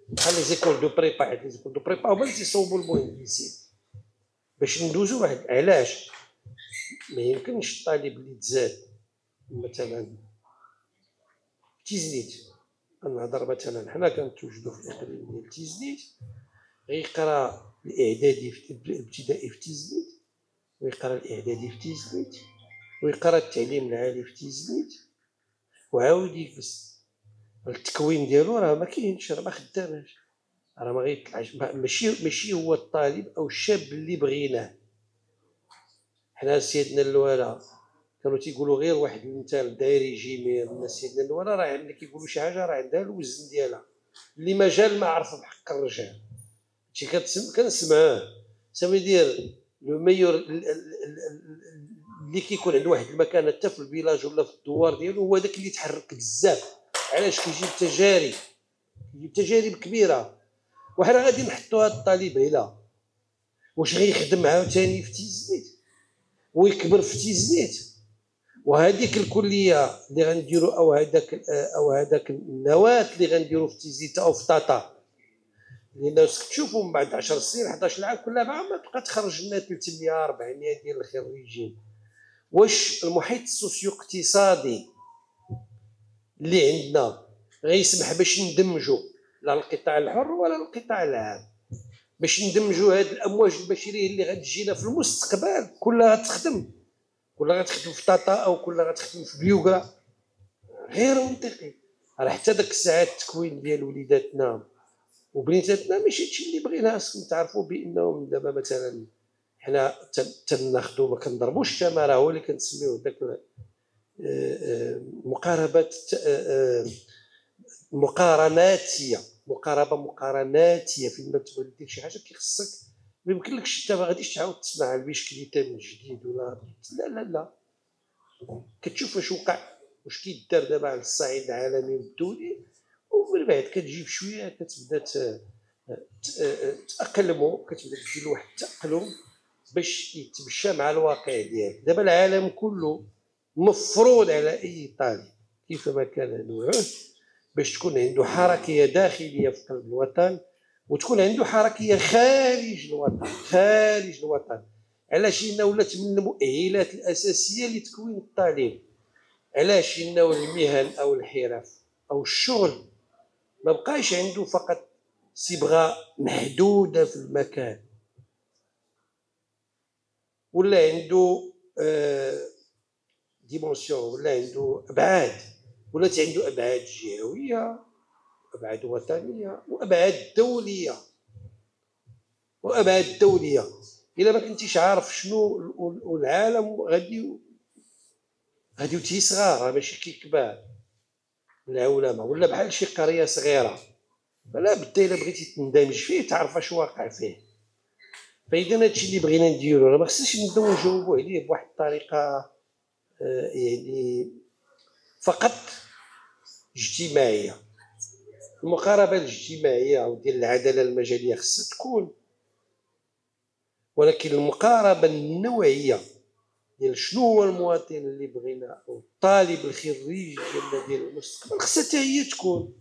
بحال لي زيكول دو بريبا. حيت لي زيكول دو بريبا هما اللي تيصوبوا المهندسين باش ندوزو واحد. علاش ما يمكنش الطالب اللي تزاد مثلا تيزنيت، كنهضر مثلا حنا كنتوجدوا في الاقليم ديال تيزنيت، غيقرا الاعدادي في الابتدائي في تيزنيت، ويقرا الاعدادي في تيزنيت، ويقرا التعليم العالي في تيزنيت، وعاود يجلس. التكوين ديالو راه ما كاينش، راه ما خداماش، راه ما غيطلعش. ماشي هو الطالب او الشاب اللي بغيناه. حنا سيدنا الوالد كانوا تيقولوا غير واحد المثال دايري جيمير من سيدنا الوالد، راه ملي كيقولوا شي حاجه راه عندها الوزن ديالها. اللي مجال ما عرف بحق الرجال شي كنسمعوه سامي يدير لو ميور اللي كيكون عنده واحد المكانه حتى في الفيلاج ولا في الدوار ديالو، هو داك اللي تحرك بزاف. علاش؟ كيجيب تجارب كبيره. وحنا غادي نحطوا هذا الطالب هنا واش غيخدم عاوتاني في تيزنيت ويكبر في تيزنيت، وهذيك الكليه اللي غنديروا او هذاك النواه اللي غنديروا في تيزنيت او في طاطا، لان تشوفوا من بعد 10 سنين 11 عام كل عام ما تبقى تخرج لنا 300 400 ديال الخريجين. واش المحيط السوسيو اقتصادي اللي عندنا غيسمح باش ندمجوا لا القطاع الحر ولا القطاع العام، باش ندمجوا هذه الامواج البشريه اللي غتجينا في المستقبل كلها غتخدم، كلها غتخدم في طاطا او كلها غتخدم في بيوغرا؟ غير منطقي. راه حتى داك الساعات التكوين ديال وليداتنا وبنيتاتنا ماشي هادشي اللي بغيناه. خصكم تعرفوا بانهم دابا مثلا حنا تناخذوا ما كنضربوش التماره، هو اللي كنسميوه داك مقاربات مقارناتيه، مقارناتيه. فين ما تبغي دير شي حاجه كيخصك ما يمكنلكش انت ما غاديش تعاود تصنع البيشكليته من جديد ولا لا لا لا. كتشوف واش وقع، واش كيدار دابا على الصعيد العالمي والدولي، ومن بعد كتجيب شويه كتبدا تاقلموا، كتبدا دير واحد التاقلم باش يتمشى مع الواقع ديالك. دابا العالم كله مفروض على اي طالب كيفما كان نوعه باش تكون عنده حركيه داخليه في قلب الوطن، وتكون عنده حركيه خارج الوطن. خارج الوطن علاش؟ لأنه ولات من المؤهلات الاساسيه لتكوين الطالب. علاش؟ لأنه المهن او الحرف او الشغل ما بقاش عنده فقط صبغه محدوده في المكان، ولا عنده ديمونسيون، ولا عنده ابعاد، ولات عنده ابعاد جهويه، ابعاد وطنيه، وابعاد دوليه. الا ما كنتيش عارف شنو، والعالم غادي تيصغر ماشي كيكبر العولمه، ولا بحال شي قريه صغيره. فلا بد الا بغيتي تندمج فيه تعرف اش واقع فيه. فاذا هادشي اللي بغينا نديرو راه ما خصناش نبداو نجاوبوا عليه بواحد الطريقه يعني فقط اجتماعيه. المقاربه الاجتماعيه او ديال العداله المجاليه خصها تكون، ولكن المقاربه النوعيه ديال شنو هو المواطن اللي بغينا او الطالب الخريج ديالنا ديال المستقبل خصها حتى هي تكون،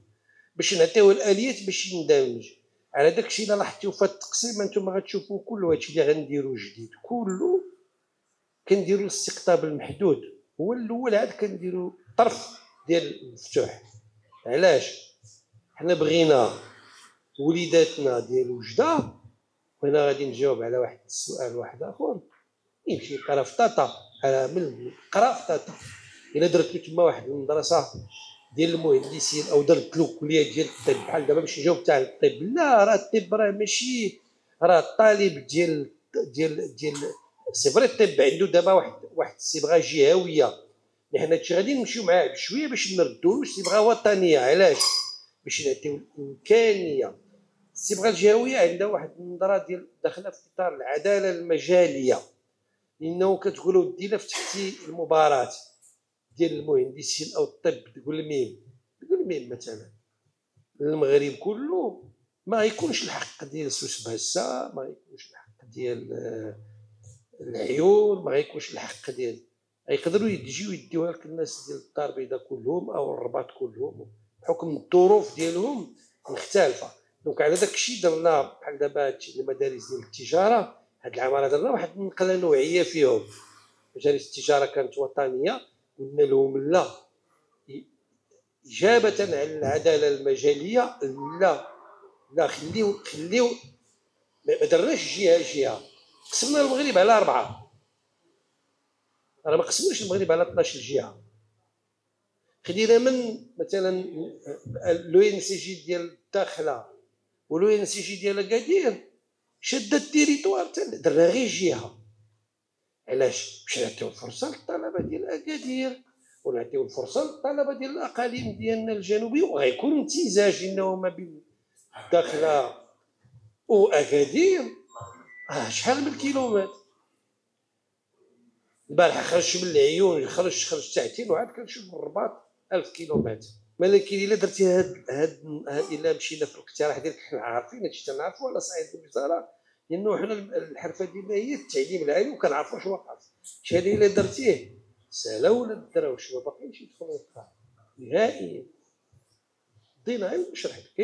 باش نعطيوه الاليات باش يندمج. على داكشي الا لاحظتوا في التقسيم انتم غتشوفوا كل هادشي اللي غنديروا جديد كله كنديروا الاستقطاب المحدود هو الاول، عاد كنديروا طرف ديال المفتوح. علاش؟ حنا بغينا وليداتنا ديال وجده. وهنا غادي نجاوب على واحد السؤال واحد اخر. يمشي يقرا في طاطا، من قرا في طاطا، الا درت له تما واحد المدرسه ديال المهندسين او درت له كليه ديال الطب، بحال دابا باش جاوبت على الطب، لا راه الطب راه ماشي راه الطالب ديال سي فري الطب عنده دابا واحد الصبغه جهويه، حنا هادشي غادي نمشيو معاه بشويه باش نردولو صبغه وطنيه. علاش؟ باش نعطيو الامكانيه. الصبغه الجهويه عندها واحد النظره ديال داخله في اطار العداله المجاليه، لانه كتقول ودي الا فتحتي المباراه ديال المهندسين او الطب، تقول الميم مثلا المغرب كله، ما غيكونش الحق ديال سوس بهسه، ما غيكونش الحق ديال العيون، ما غيكونش الحق ديال، غيقدروا يجيو يديوها لك الناس ديال الدار البيضاء كلهم او الرباط كلهم بحكم الظروف ديالهم مختلفه. دونك على داك الشيء درنا بحال دابا هادشي المدارس ديال التجاره، هاد العام درنا واحد النقله نوعيه فيهم. مجالس التجاره كانت وطنيه، قلنا لهم لا، إجابة على العدالة المجالية، لا خليو ما درناش جهة، قسمنا المغرب على 4. راه ما قسمناش المغرب على 12 جهة. خدينا من مثلا لو ان سي جي ديال الداخلة ولو ان سي جي ديال اكادير، شد التيريتوار درنا غير جهة. علاش؟ باش نعطيو الفرصة للطلبة ديال اكادير ونعطيو الفرصه للطلبه ديال الاقاليم ديالنا الجنوبيه، وغيكون امتزاج انه ما بين الداخله واكادير. شحال من كيلومتر؟ البارح خرجت من العيون، خرجت ساعتين وعاد كنشوف من الرباط 1000 كيلومتر. ولكن الا درتي هاد الا مشينا في الاقتراح ديالك، حنا عارفين هادشي تنعرفوا على صعيد الوزاره، لانه حنا الحرفه ديالنا هي التعليم العالي وكنعرفوا واش واقع. هادي الا درتيه سالا ولا الدراوش ما باقيينش يدخلوا للقاعه نهائيا. دينا غير نشرح لك،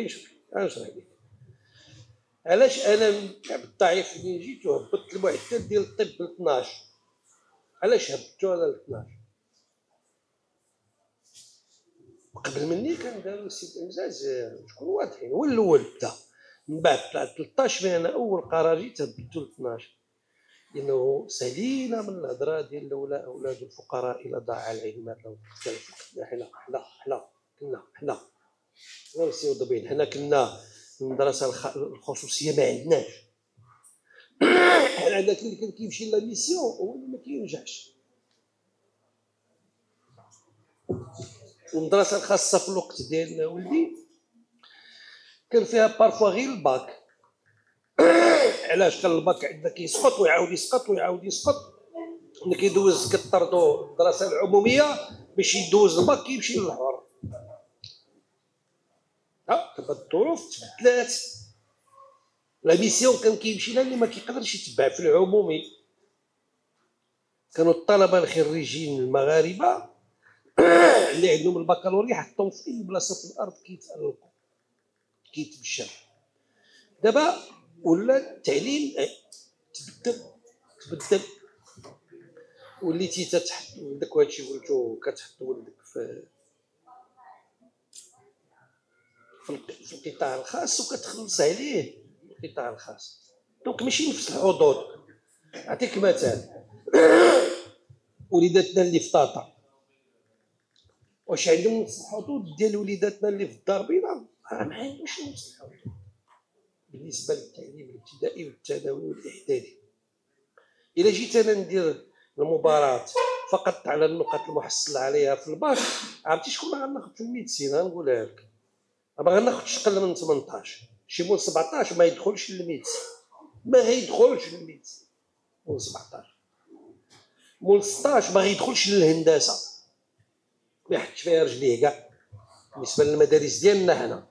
غنشرح لك علاش انا بالضعيف اللي جيت وهبطت المعدل ديال الطب ل 12. علاش هبطتو على 12؟ قبل مني كان داروا السيد امزاز، شكون واضحين، هو الاول بدا، من بعد طلعت 13، من انا اول قرار جيت هبطتو ل 12، لانه سالينا من الهضره ديال لولا اولاد الفقراء الى ضاع العلم لو اختلفوا. حنا نسيو ضبين، حنا كنا المدرسه الخصوصيه ما عندناش. حنا داك اللي كان كيمشي لا ميسيون هو اللي ما كينجحش. المدرسه الخاصه في الوقت ديال ولدي كان فيها بارفوا غير الباك. علاش؟ كان الباك عندنا كيسقط ويعاود يسقط ويعاود يسقط، ملي كيدوز كطردو الدراسه العموميه باش يدوز الباك كيمشي للحر. دابا الظروف تبدلات، لا ميسيون كان كيمشي لها اللي ما كيقدرش يتبع في العمومي. كانوا الطلبه الخريجين المغاربه اللي عندهم البكالوريا حطهم في اي بلاصه في الارض كيتالقوا كيتمشى. دابا ولا التعليم تبدل، وليتي تتحط ولدك، وهادشي قلتو كتحط ولدك في القطاع الخاص وكتخلص عليه القطاع الخاص. دونك ماشي نفس الحظوظ. نعطيك مثال، وليداتنا اللي في طاطا واش عندهم نفس الحظوظ ديال وليداتنا اللي في الدار البيضاء؟ ما عندهمش نفس الحظوظ بالنسبه للتعليم الابتدائي والثانوي والاعدادي. الا جيت انا ندير المباراه فقط على النقط المحصله عليها في الباك، عرفتي شكون غناخذ في الميديسين؟ غنقولها لك، ما غناخذش اقل من 18. شي مول 17 ما يدخلش للميديسين، ما غيدخلش للميديسين. مول 17 مول 16 ما غيدخلش للهندسه، ما يحطش فيها رجليه كاع بالنسبه للمدارس ديالنا هنا.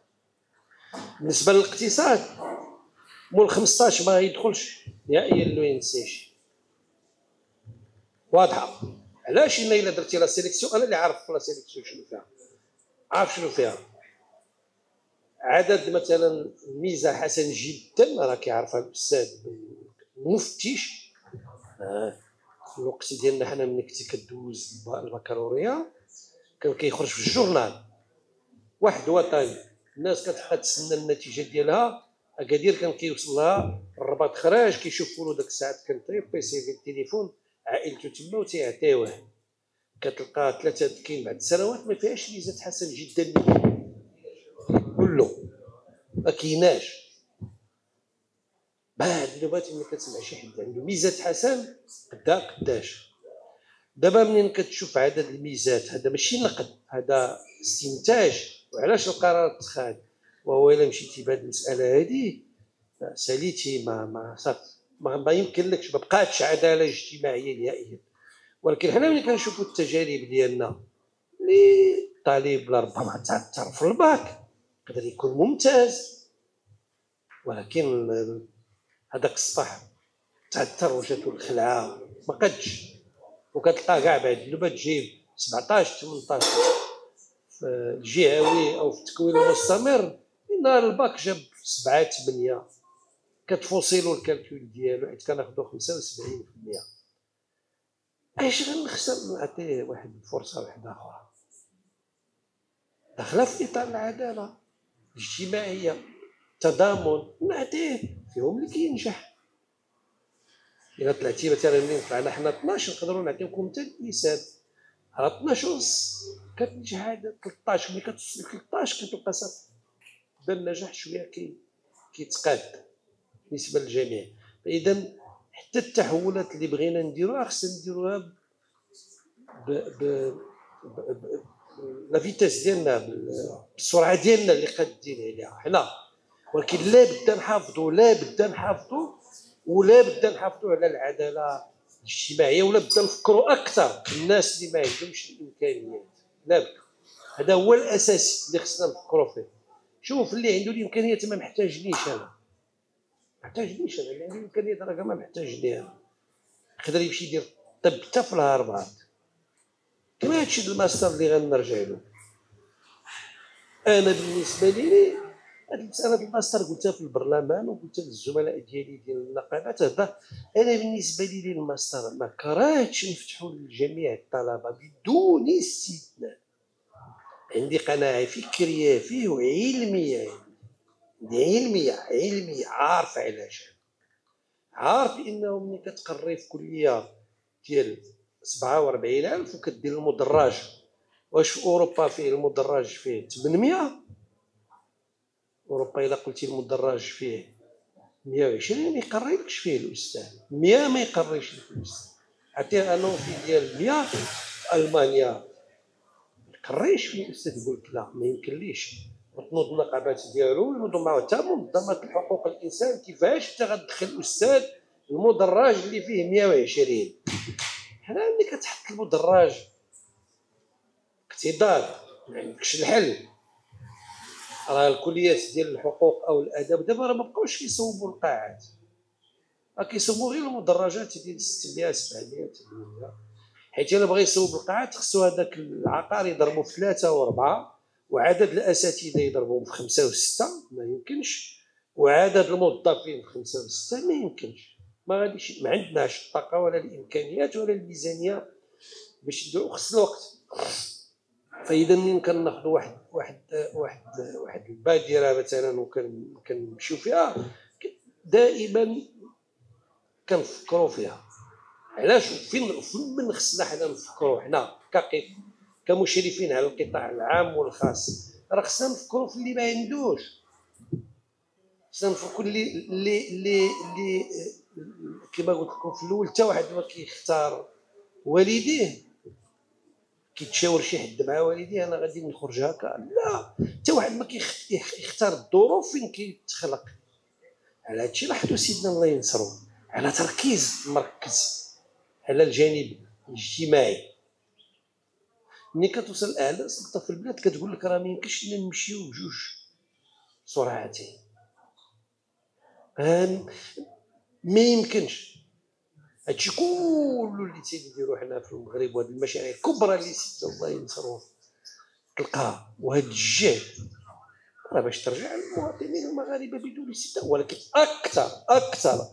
بالنسبه للاقتصاد مول 15 ما غيدخلش نهائيا لو ينسيش. واضحه؟ علاش؟ الا درتي لا سيليكسيون، انا اللي عارف لا سيليكسيون شنو فيها، عارف شنو فيها. عدد مثلا الميزه حسن جدا راه كيعرفها الاستاذ المفتش. في الوقت ديالنا حنا ملي كنتي كدوز البكالوريا كان كيخرج في الجورنال واحد وطني، الناس كتبقى تسنى النتيجه ديالها. اكادير كان كيوصل لها الرباط خراج كيشوفوا له داك الساعات كان بيسي في التليفون عائلته تما وتيعطيوه. كتلقى 3 كاين بعد السنوات ما فيهاش ميزه حسن جدا كله، ما كايناش. بعد دابا ملي كتسمع شي حد عنده ميزات حسن قداش. دابا منين كتشوف عدد الميزات هذا ماشي نقد، هذا استنتاج. وعلاش القرار اتخذ؟ وهو الا مشيتي بهذه المساله هذه ساليتي ما يمكن لكش، ما بقاتش عداله اجتماعيه نهائيا. ولكن حنا ملي كنشوفوا التجارب ديالنا اللي طالب لربما تعثر في الباك يقدر يكون ممتاز، ولكن هذاك الصباح تعثر وجاتو الخلعه ما قدش، وكتلقاه كاع بعد دابا تجيب 17 18 في الجهوي او في التكوين المستمر، نهار الباك جاب 7 8 كتفوصيلو الكالكول ديالو حيت كناخدو 75%. اش غنخسر نعطيه واحد الفرصه واحده اخرى داخله في اطار العداله الاجتماعيه، التضامن، نعطيه فيهم اللي كينجح. الا طلعتي مثلا ملي طلعنا حنا 12 نقدروا نعطيوكم حتى النسب على 12 ونص كتنجح عاد 13. ملي كتوصل 13 كتلقى صافي بدا النجاح شويه كيتقاد بالنسبه للجميع. فاذا حتى التحولات اللي بغينا نديروها خصنا نديروها لا فيتاس ديالنا، بالسرعه ديالنا اللي قادين عليها حنا. ولكن لا بد نحافظوا ولا بد نحافظوا على العداله الاجتماعيه، ولا بد نفكروا اكثر الناس اللي ما عندهمش الامكانيات. لا بد، هذا هو الاساس اللي خصنا نفكروا فيه. شوف اللي عنده الامكانيات ما محتاجنيش انا، اللي عنده الامكانيات راه ما محتاجني. يقدر يمشي يدير الطب حتى في الهارفارد كما هادشي الماستر اللي غنرجع له. انا بالنسبه لي هاد المساله الماستر قلتها في البرلمان وقلتها للزملاء ديالي ديال النقابات. هذا انا بالنسبه لي الماستر ما كرهتش نفتحوا لجميع الطلبه بدون استثناء. عندي قناعه فكريه فيه وعلميه، عارف علاش. عارف انه ملي كتقري في كليه ديال 47,000 وكدير المدرج، واش في اوروبا فيه المدرج فيه 800؟ اوروبا الا قلتي المدرج فيه 120 ما يقريلكش فيه الاستاذ، 100 ما يقريش لك الاستاذ. عطيه انونسي ديال 100 في المانيا ما يقريش فيه الاستاذ، يقول لك لا ما يمكنليش. وتنوض النقابات ديالو ينوضوا معاه حتى منظمه الحقوق الانسان، كيفاش انت غتدخل استاذ المدرج اللي فيه 120؟ حنا ملي كتحط المدرج اقتضاب ما عندكش الحل. راه الكليات ديال الحقوق او الاداب دابا راه ما بقاوش كيصوبوا القاعات، راه كيصوبوا غير المدرجات ديال 600 700 800. حيت الا بغى يصوب القاعات خصو هذاك العقار يضربوا في 3 و4، وعدد الاساتذه يضربوهم في 5 و6 ما يمكنش، وعدد الموظفين في 5 و6 ما يمكنش. ما غاديش، ما عندناش الطاقه ولا الامكانيات ولا الميزانيه باش نديرو. خص الوقت. فاذا ملي كناخذوا واحد البادره مثلا وكنمشيو فيها دائما كنفكروا فيها. علاش؟ فين من خصنا حنا نفكروا حنا كمشرفين على القطاع العام والخاص؟ راه خصنا نفكروا في اللي ما عندوش. خصنا نفكروا اللي كما قلت لكم في الاول، حتى واحد ما كيختار والديه كيتشاور شي حد مع والديه انا غادي نخرج هكا، لا. حتى واحد ما كيختار الظروف فين كيتخلق. على هادشي لاحظوا سيدنا الله ينصرو على تركيز مركز على الجانب الاجتماعي. ملي كتوصل لاعلى سلطه في البلاد كتقول لك راه ما يمكنش لنا نمشيو بجوج سرعتين، ما يمكنش. هادشي كله اللي تيديروا حنا في المغرب وهاد المشاريع الكبرى اللي سيدنا الله ينصرو تلقاه، وهاد الجهد راه باش ترجع للمواطنين المغاربه بدون استثناء. ولكن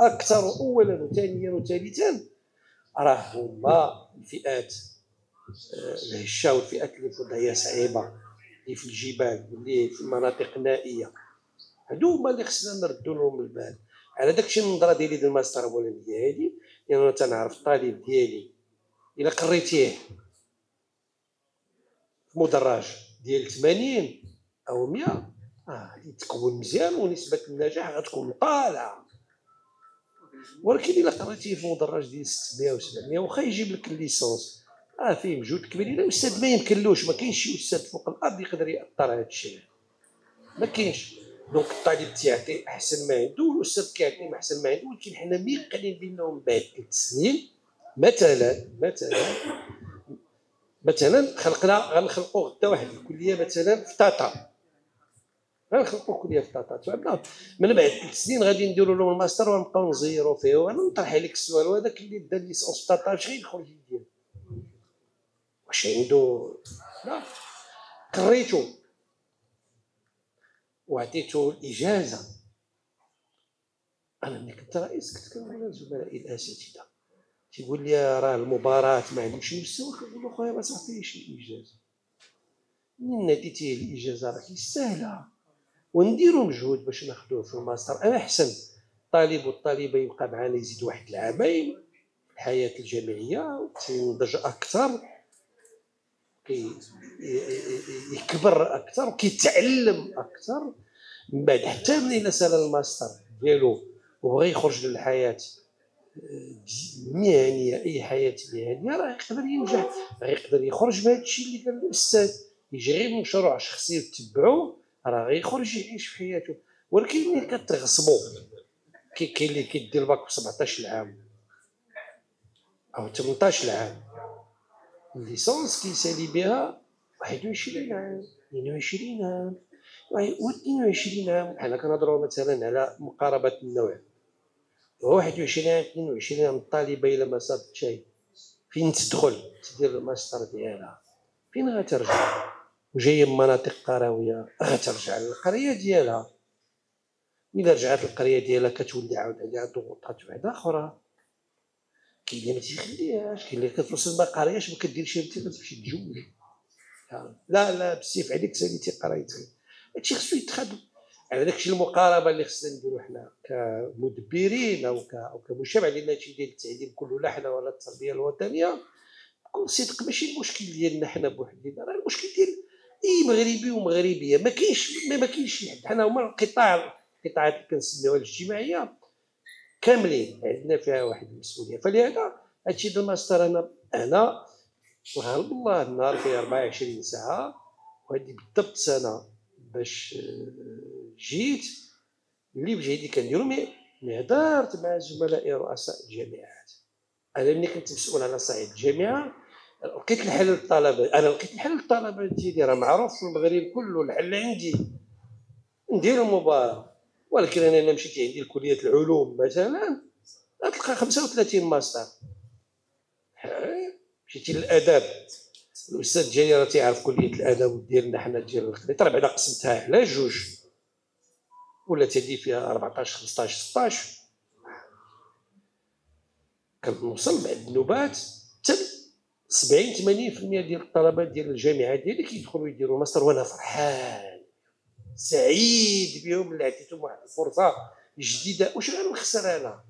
اكثر اولا وثانيا وثالثا راه هما الفئات الهشه والفئات اللي في وضعيه صعيبه، اللي في الجبال واللي في المناطق النائيه. هادو هما اللي خصنا نردوا لهم البال. على داكشي النظره ديالي ديال الماستر الاولانيه هادي، لان انا تنعرف الطالب ديالي الا قريتيه في مدرج ديال 80 او 100 غادي تكون مزيان ونسبه النجاح غتكون طالعه. ولكن الا قريتيه في مدرج ديال 600 و700 واخا يجيب لك الليسونس فيه مجهود كبير. الا الاستاذ ما يمكنلوش، ما كاينش شي استاذ فوق الارض يقدر ياثر هذا الشيء، ما كاينش. دونك الطالب تيعطي احسن ما عنده والاستاذ كيعطي احسن ما عنده، ولكن حنا ملي قاعدين بينهم بعد 3 سنين مثلا غنخلقوا غدا واحد الكليه مثلا في طاطا، غنخلقوا كليه في طاطا فهمنا. من بعد 3 سنين غادي نديروا لهم الماستر ونبقاو نزيروا فيه. وانا نطرح عليك السؤال، وهذاك اللي دا ليسونس في طاطا اش غيدخل يدير؟ واش عنده؟ لا، قريتو وعطيتو الاجازه. انا ملي كنت رئيس كنت كنقول لزملائي الاساتذه تيقول لي راه المباراه ما عندهمش مستوى، كنقول له خويا ما تعطيش الاجازه، منين ناديتيه الاجازه راه كيستاهلها، ونديروا مجهود باش ناخذوه في الماستر. انا احسن الطالب والطالبه يبقى معنا يزيد واحد العامين في الحياه الجامعيه وتنضج اكثر، يكبر اكثر وكيتعلم اكثر. من بعد حتى ملي سال الماستر ديالو وبغى يخرج للحياه المهنيه، اي حياه مهنيه، راه يقدر ينجح، راه يقدر يخرج بهذا الشيء اللي قال الاستاذ. يجي غير مشروع شخصي وتتبعو راه غيخرج يعيش في حياته. ولكن ملي كتغصبو، كاين اللي كيدير الباك في 17 عام او 18 عام، الليسونس كيسالي بها 21 عام 22 عام و 22 عام. حنا كنهضروا مثلا على مقاربه النوع، 21 عام 22 عام الطالبه الا ما صابت شيء فين تدخل تدير الماستر ديالها؟ فين غترجع؟ وجايه من مناطق قرويه غترجع للقريه ديالها. الا رجعت للقريه ديالها كتولي عاود عليها ضغوطات وحده اخرى. كاين اللي ما تيخليهاش، كاين اللي كتوصل ما قارياش ما كديرش انت كتمشي تجوج. لا بالسيف عليك ساليتي قرايتي. هادشي خصو يتخدم على داكشي المقاربه اللي خصنا نديرو حنا كمدبرين او كمجتمع اللي ماشي ديال التعليم كله، لا حنا ولا التربيه الوطنيه. بكل صدق ماشي المشكل ديالنا حنا بوحدنا، راه المشكل ديال اي مغربي ومغربيه. ما كاينش شي حد. حنا هما القطاعات اللي كنسميوها الاجتماعيه كاملين عندنا فيها واحد المسؤوليه. فلهذا هادشي ديال الماستر انا وغالب الله النهار فيه 24 ساعه، وهذه بالضبط سنه باش جيت اللي بجهدي كنديرو. مي هضرت مع زملائي رؤساء الجامعات. انا ملي كنت مسؤول على صعيد الجامعه لقيت الحل للطلبه. انا لقيت الحل للطلبه ديالي، راه معروف في المغرب كله الحل عندي، نديرو مباراه. ولكن انا الا مشيت عندي لكليه العلوم مثلا غتلقى 35 ماستر. مشيتي للاداب، الاستاذ جاي راه تيعرف كليه الاداب ديالنا حنا ديال الخليط، راه بعدا قسمتها على جوج ولا تدي فيها 14 15 16. كنوصل بعد النوبات حتى 70 80% ديال الطلبه ديال الجامعه ديالي كيدخلوا يديروا ماستر، وانا فرحان سعيد بهم اللي عطيتهم واحد الفرصه جديده. واش غنخسر انا؟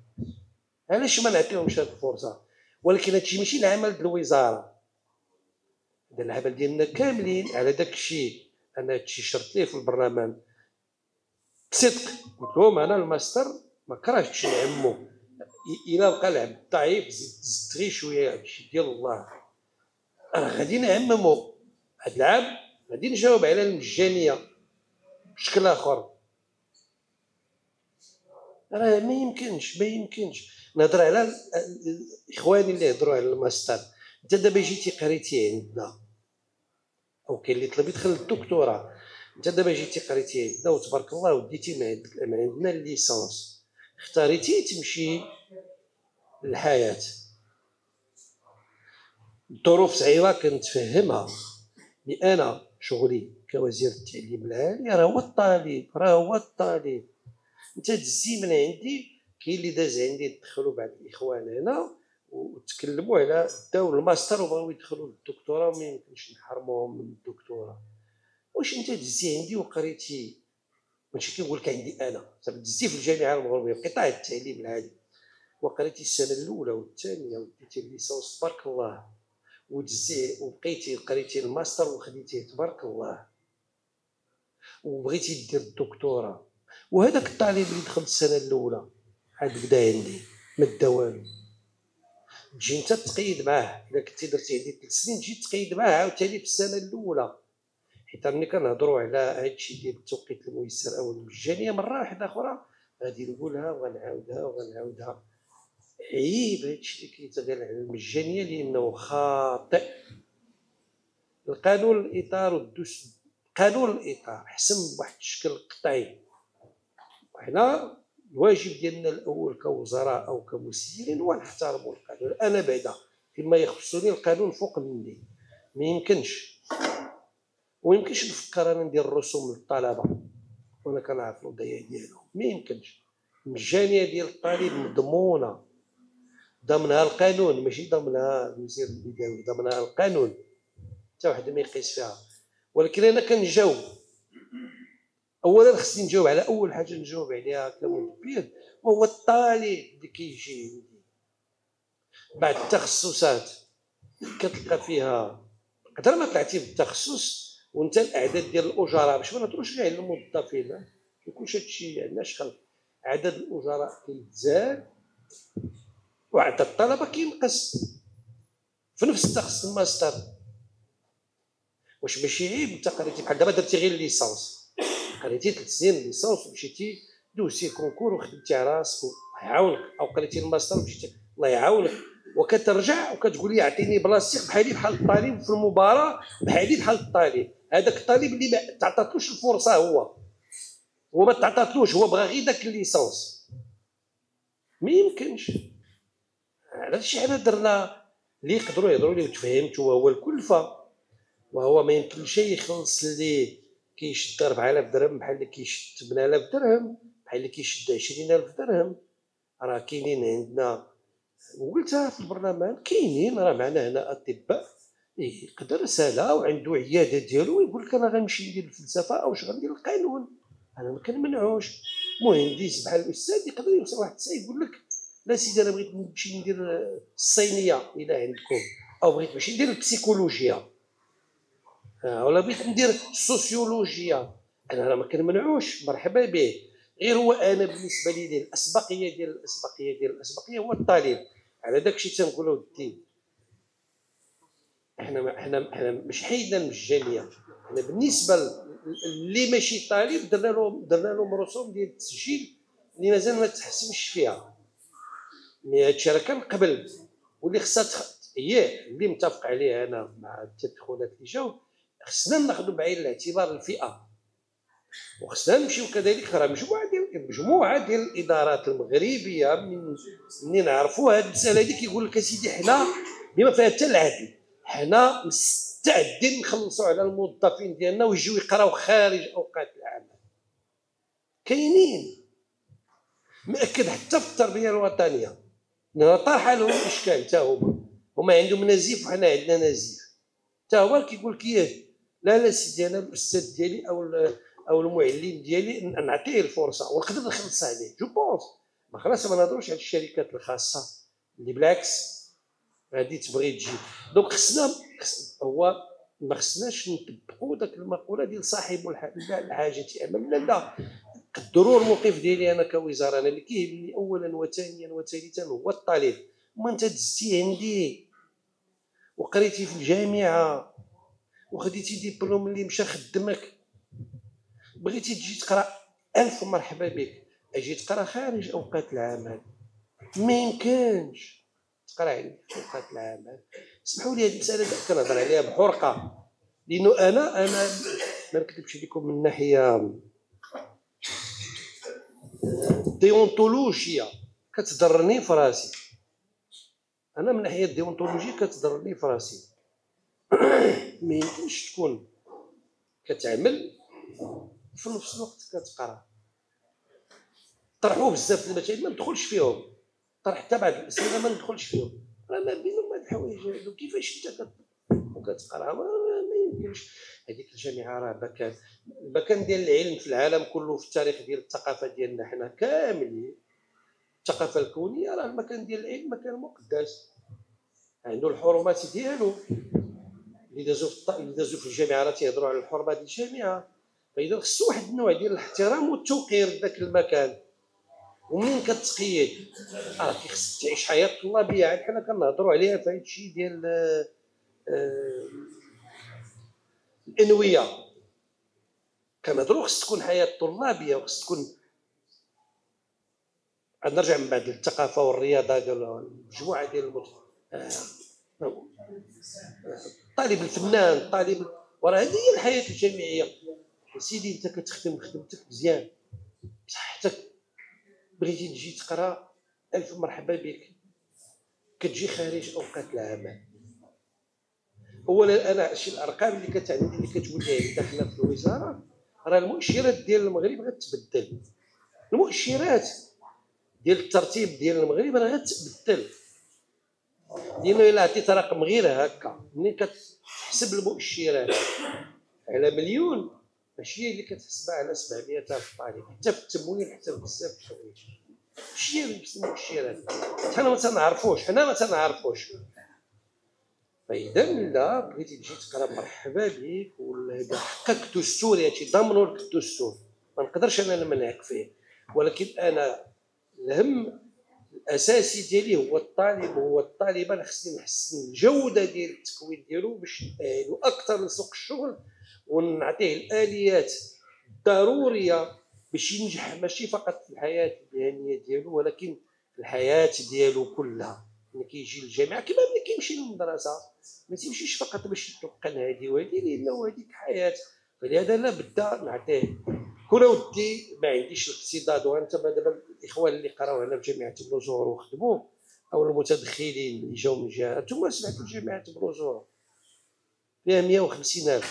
علاش ما نعطيهمش هذه الفرصه؟ ولكن هادشي ماشي العمل ديال الوزاره، هذا العمل ديالنا كاملين على داك الشيء. انا هادشي شرط ليه في البرنامج بصدق، قلت لهم انا الماستر ما كرهتش نعمو، الا بقى العبد ضعيف زدت غير شويه، هادشي ديال الله. راه غادي نعممو هاد العام، غادي نجاوب على المجانيه بشكل اخر. راه ما يمكنش نهضر على اخواني اللي هضروا على الماستر. انت دابا جيتي قريتي عندنا، او كاين اللي طلب يدخل الدكتوراه، انت دابا جيتي قريتي عندنا وتبارك الله وديتي من عندنا الليسانس، اختاريتي تمشي للحياه. الظروف صعيبه كنتفهمها، لان انا شغلي كوزير التعليم العالي راه هو الطالب. انت دزي من عندي، كاين اللي داز عندي دخلوا بعض الاخوان هنا وتكلموا على داو الماستر وبغاو يدخلوا للدكتوراه، وما يمكنش نحرموهم من الدكتوراه. واش انت دزي عندي وقريتي؟ ماشي كنقول لك عندي انا، صافي دزي في الجامعه المغربيه في قطاع التعليم العالي وقريتي السنه الاولى والثانيه وديتي الليسانس تبارك الله، ودزي وبقيتي قريتي الماستر وخديتيه تبارك الله، وبغيتي دير الدكتوراه، وهذاك الطالب اللي دخل السنه الاولى عاد بدا عندي ما دا والو. تجي انت تقيد معاه، الا كنتي درتي عندي 3 سنين تجي تقيد معاه عاوتاني في السنه الاولى، حيت ملي كنهضروا على هادشي ديال التوقيت الميسر او المجانيه مره واحده اخرى غادي نقولها وغنعاودها. عيب هادشي اللي كيتقال على المجانيه لانه خاطئ. القانون الاطار قانون الاطار حسم بواحد الشكل قطعي، وحنا الواجب ديالنا الاول كوزراء او كمسيرين هو نحترموا القانون. انا بعدا فيما يخصني القانون فوق مني، ما يمكنش ويمكنش نفكر انا ندير الرسوم للطلبه وانا كنعرف الوضعيه ديالهم، ما يمكنش. المجانيه ديال الطالب مضمونه، ضمنها القانون ماشي ضمنها الوزير البداوي، ضمنها القانون حتى واحد ما يقيس فيها. ولكن انا كنجاوب اولا، خصني نجاوب على اول حاجه نجاوب عليها كمدبر، وهو الطالب اللي كيجي عندي. بعد التخصصات كتلقى فيها قدر ما طلعتي بالتخصص وانت الاعداد ديال الاجراء باش ما نهضروش غير على الموظفين، ما يكونش هادشي عندناش خلق، عدد الاجراء كيتزاد وعدد الطلبه كينقص في نفس التخصص الماستر. واش ماشي عيب انت قريتي بحال دابا درتي غير ليسانس، قريتي 3 سنين ليسانس ومشيتي دوزتي كونكور وخدمتي على راسك ويعاونك، او قريتي الماستر ومشيتي الله يعاونك، وكترجع وكتقول لي عطيني بلاصتك بحالي بحال الطالب في المباراه، بحالي بحال الطالب. هذاك الطالب اللي ما تعطاتلوش الفرصه هو ما تعطاتلوش، هو بغى غير داك الليسانس، ما يمكنش. علاش حنا درنا اللي يقدروا يهضروا لي وتفهمت، وهو الكلفه، وهو ما يمكنش يخلص اللي كيشد 4000 درهم بحال اللي كيشد 8000 درهم، بحال اللي كيشد 20000 درهم. راه كاينين عندنا وقلتها في البرلمان، كاينين راه معنا هنا اطباء يقدر سالا وعنده عياده ديالو ويقول لك انا غنمشي ندير الفلسفه او واش غندير القانون، انا ما كنمنعوش. مهندس بحال الاستاذ يقدر يوصل واحد الساعه يقول لك لا سيدي انا بغيت نمشي ندير الصينيه الى عندكم، او بغيت نمشي ندير البسيكولوجيا، ولا بغيت ندير السوسيولوجيا، انا راه ما كنمنعوش، مرحبا به. غير هو انا بالنسبه لي الاسبقيه هو الطالب. على داكشي تنقولوا الدين، حنا مش حيدنا المجانيه، حنا بالنسبه اللي ماشي طالب درنا لهم رسوم ديال التسجيل اللي مازال ما تحسبش فيها. مي هادشي راه كان قبل، واللي خصها هي اللي متفق عليه انا مع التدخلات اللي جاو، خصنا ناخذ بعين الاعتبار الفئه، وخصنا نمشيو كذلك راه مجموعه ديال الادارات المغربيه منين عرفوا هذه المساله هذه كيقول لك اسيدي حنا بما فيها حتى العدل حنا مستعدين نخلصوا على الموظفين ديالنا ويجيو يقراو خارج اوقات العمل. كاينين مأكد حتى في التربيه الوطنيه طرح لهم اشكال، حتى هما عندهم نزيف وحنا عندنا نزيف، حتى هو كيقول لك لا سيدي انا الاستاذ ديالي او المعلم ديالي نعطيه الفرصه ونقدر نخلص عليه. جو بونس ما خلاص ما نهضروش على الشركات الخاصه اللي بالعكس غادي تبغي تجي. دونك خصنا هو ما خصناش نطبقوا داك المقوله ديال صاحب الحاجه امل. لا قدروا الموقف ديالي انا كوزاره، انا اللي كيهمني اولا وثانيا وثالثا هو الطالب. وما انت دزتي عندي وقريتي في الجامعه وخديتي ديبلوم اللي مشى خدمك، بغيتي تجي تقرا الف مرحبا بك، اجي تقرا خارج اوقات العمل، ما يمكنش تقرا عندي في اوقات العمل. اسمحوا لي هذه المساله كنهضر عليها بحرقه، لانه انا ما نكذبش لكم من ناحيه ديونتولوجيا كتضرني في راسي، انا من ناحيه ديونتولوجيا كتضرني في راسي. ما يمكنش تكون كتعمل في نفس الوقت كتقرا. طرحوه بزاف المشاكل ما ندخلش فيهم، طرح حتى بعض الاسئله ما ندخلش فيهم، راه ما بينهم هاد الحوايج هادو كيفاش انت كتقرا ما يمكنش. هذيك الجامعه راه المكان ديال العلم في العالم كله، في التاريخ ديال الثقافه ديالنا حنا كاملين، الثقافه الكونيه راه المكان ديال العلم مكان مقدس، عنده الحرمات ديالو. اللي دازوا في الجامعه راه تيهضروا على الحرمه ديال الجامعه، فاذا خصو واحد النوع ديال الاحترام والتوقير لذاك المكان. ومنين كتقيد كيخصك تعيش حياه طلابيه. عاد حنا كنهضروا عليها في هذا الشيء ديال الانويه، كنهضروا خص تكون حياه طلابيه، وخص تكون نرجع من بعد للثقافه والرياضه. قالوا مجموعه ديال الطالب الفنان، الطالب، وراه هذه هي الحياه الجامعيه. سيدي انت كتخدم خدمتك مزيان بصحتك، بغيتي تجي تقرا، الف مرحبا بك، كتجي خارج اوقات العمل. اولا انا شي الارقام اللي كتولي لي داخله في الوزاره، راه المؤشرات ديال المغرب غتبدل، المؤشرات ديال الترتيب ديال المغرب راه غتبدل. لانه الا عطيت رقم غير هكا، ملي كتحسب المؤشرات على مليون، ماشي هي اللي كتحسبها على 700,000 طالب. حتى في التمويل، حتى في بزاف الحوايج، ماشي هي نفس المؤشرات. حنا ما تنعرفوش. فاذا الا بغيتي تجي تقرا مرحبا بك، ولا حقك دستوري، هادشي ضامنو لك الدستور، ما نقدرش انا نمنعك فيه. ولكن انا الهم الاساسي ديالي هو الطالب، هو الطالبه اللي خصني نحسن الجوده ديال التكوين ديالو باش نأهلو اكثر لسوق الشغل، ونعطيه الاليات الضروريه باش ينجح، ماشي فقط في الحياه المهنيه ديالو، ولكن في الحياه ديالو كلها. ملي كيجي للجامعه كما ملي كيمشي للمدرسه، ما تيمشيش فقط باش يتلقن هذه وهذه، لانه هذيك حياه. فلهذا لا بد نعطيه. كون ودي ما عنديش الاقتصاد، وانت دابا الاخوان اللي قراو هنا في جامعه بلوزور وخدموا، او المتدخلين اللي جاوا من جهه، انتم سمعتوا جامعه بلوزور فيها 150,000،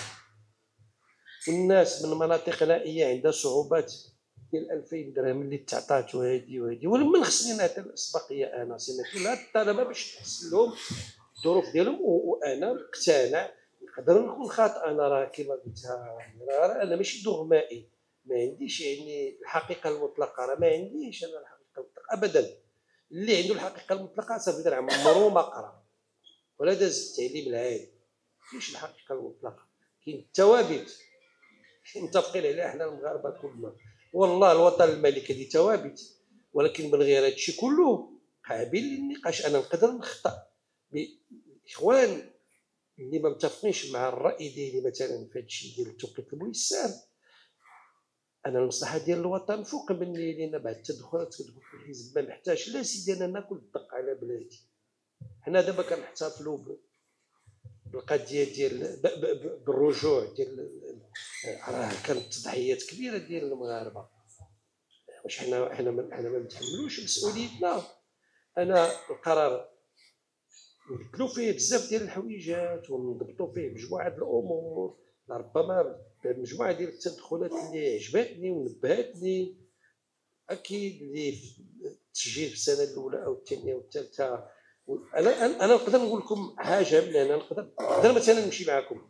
والناس من مناطق نائيه عندها صعوبات ديال 2000 درهم اللي تعطات وهذه. ولمن خصني نعطي الاسبقيه انا سيناتور لهاد الطلبه باش نحسن لهم الظروف ديالهم، وانا مقتنع. نقدر نكون خاطئ، انا راه كما قلتها، انا ماشي دغمائي، ما عنديش يعني الحقيقه المطلقه، راه ما عنديش انا الحقيقه المطلقه ابدا. اللي عنده الحقيقه المطلقه صافي دار عمرو ما قرا ولا داز التعليم العالي. ماشي الحقيقه المطلقه، كاين الثوابت متفقين عليها حنا المغاربه كلنا. والله الوطن الملك هذه ثوابت، ولكن من غير هادشي كله قابل للنقاش. انا نقدر نخطا باخوان اللي ما متفقينش مع الراي ديالي مثلا في هادشي ديال التوقيت الميسر. انا المصلحه ديال الوطن فوق مني، لان بعد التدخلات كتقول في الحزب ما محتاج. لا سيدي انا ناكل الدق على بلادي. حنا دابا كنحتفلوا بالقضيه ديال بالرجوع ديال، راه كانت تضحيات كبيره ديال المغاربه. واش حنا ما نتحملوش مسؤوليتنا؟ انا القرار نبدلوا فيه بزاف ديال الحويجات، ونضبطوا فيه مجموعه الامور، ربما مجموعه ديال التدخلات اللي عجبتني ونبهتني. اكيد اللي في التسجيل في السنه الاولى او الثانيه والثالثه. انا نقدر نقول لكم حاجه من هنا، نقدر مثلا نمشي معكم.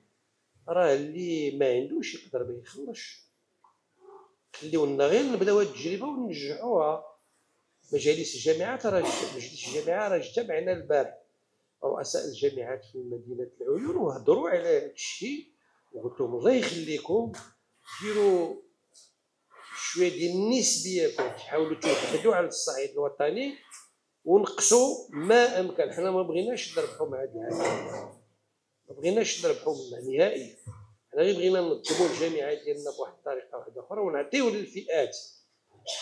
راه اللي ما عندوش يقدر ما يخلصش، خليو لنا غير نبداو هاد التجربه وننجحوها. مجالس الجامعات، راه مجلس الجامعه راه اجتمعنا البارح رؤساء الجامعات في مدينه العيون وهضروا على هذا الشيء، وقلت لهم الله يخليكم ديروا شويه ديال النسبيه باش تحاولوا توحدوا على الصعيد الوطني ونقصوا ما امكن. حنا ما بغيناش نربحوا مع هذه الحاجه، ما بغيناش نربحوا منها نهائيا. حنا غير بغينا ننظموا الجامعات ديالنا بواحد الطريقه واحده اخرى، ونعطيو للفئات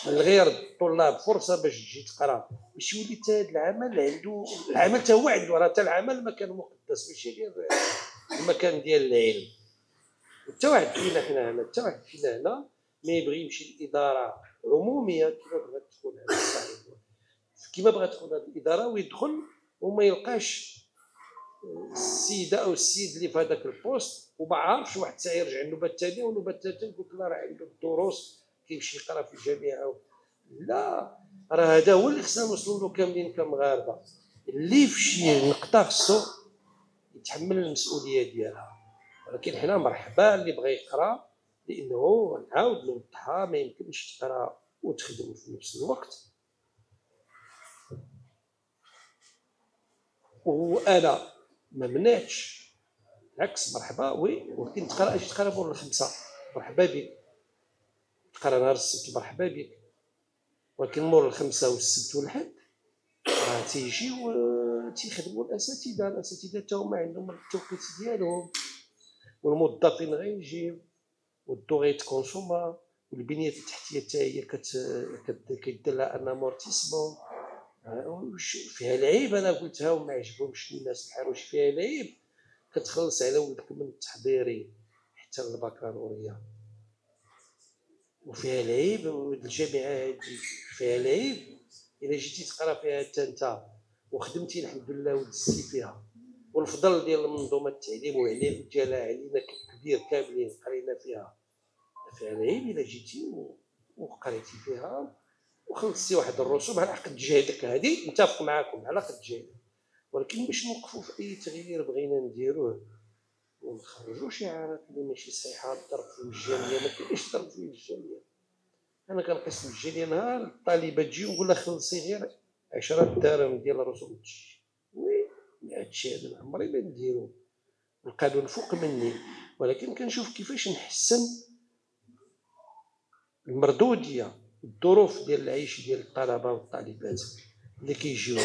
من غير الطلاب فرصه باش تجي تقرا، باش يولي حتى هذا العمل عنده العمل حتى هو عنده. راه حتى العمل مكان مقدس، ماشي غير المكان ديال العلم. حتى واحد فينا حنا هنا، حتى واحد فينا هنا ما يبغي يمشي للاداره عموميه كما بغات تكون على الصعيد، كما بغات تكون هذه الاداره، ويدخل وما يلقاش السيده او السيد اللي في هذاك البوست وما عارفش. واحد ساعه يرجع النوبه الثانيه والنوبه الثالثه يقول لك لا راه عنده الدروس كيمشي يقرا في الجامعه. لا، راه هذا هو اللي خصنا نوصلوا له كاملين كمغاربه. اللي في شي نقطه خصو يتحمل المسؤوليه ديالها. ولكن حنا مرحبا اللي بغى يقرا، لانه نعاود نوضحها ما يمكنش تقرا وتخدم في نفس الوقت. وانا ما منعتش، بالعكس مرحبا، وي، ولكن تقرا اجي تقرا بور الخمسه مرحبا بك، تقرا نهار السبت مرحبا بك. ولكن مور الخمسة والسبت والحد راه تيجيو تيخدموا الاساتذه تا هما عندهم التوقيت ديالهم، والموظفين غيجيو والضو غيتكونسوما، والبنيه التحتيه حتى هي كيدير لها ان امورتيسمون. فيها العيب، انا قلتها وما عجبهمش الناس الحال. واش فيها العيب؟ كتخلص على ولدك من التحضيري حتى البكالوريا، وفيها العيب الجامعه هذه فيها العيب الا جيتي تقرا فيها حتى انت وخدمتي الحمد لله ودزتي فيها، والفضل ديال المنظومه التعليم وعليه ديالها علينا كبير كاملين قرينا فيها. فيها العيب الا جيتي وقريتي فيها وخلصتي واحد الرسوم على قد جهدك. هذه نتفق معكم على قد جهدك، ولكن باش نوقفوا في اي تغيير بغينا نديروه ونخرجوا شعارات اللي ماشي صحيحه. الضرب في المجانيه ما كاينش ضرب في المجانيه. انا كنقيس المجانيه نهار الطالبه تجي ونقول لها خلصي غير 10 دراهم ديال رسوم التسجيل. وي هادشي هذا عمري ما نديرو، القانون فوق مني، ولكن كنشوف كيفاش نحسن المردوديه الظروف ديال العيش ديال الطلبه والطالبات اللي كيجيو.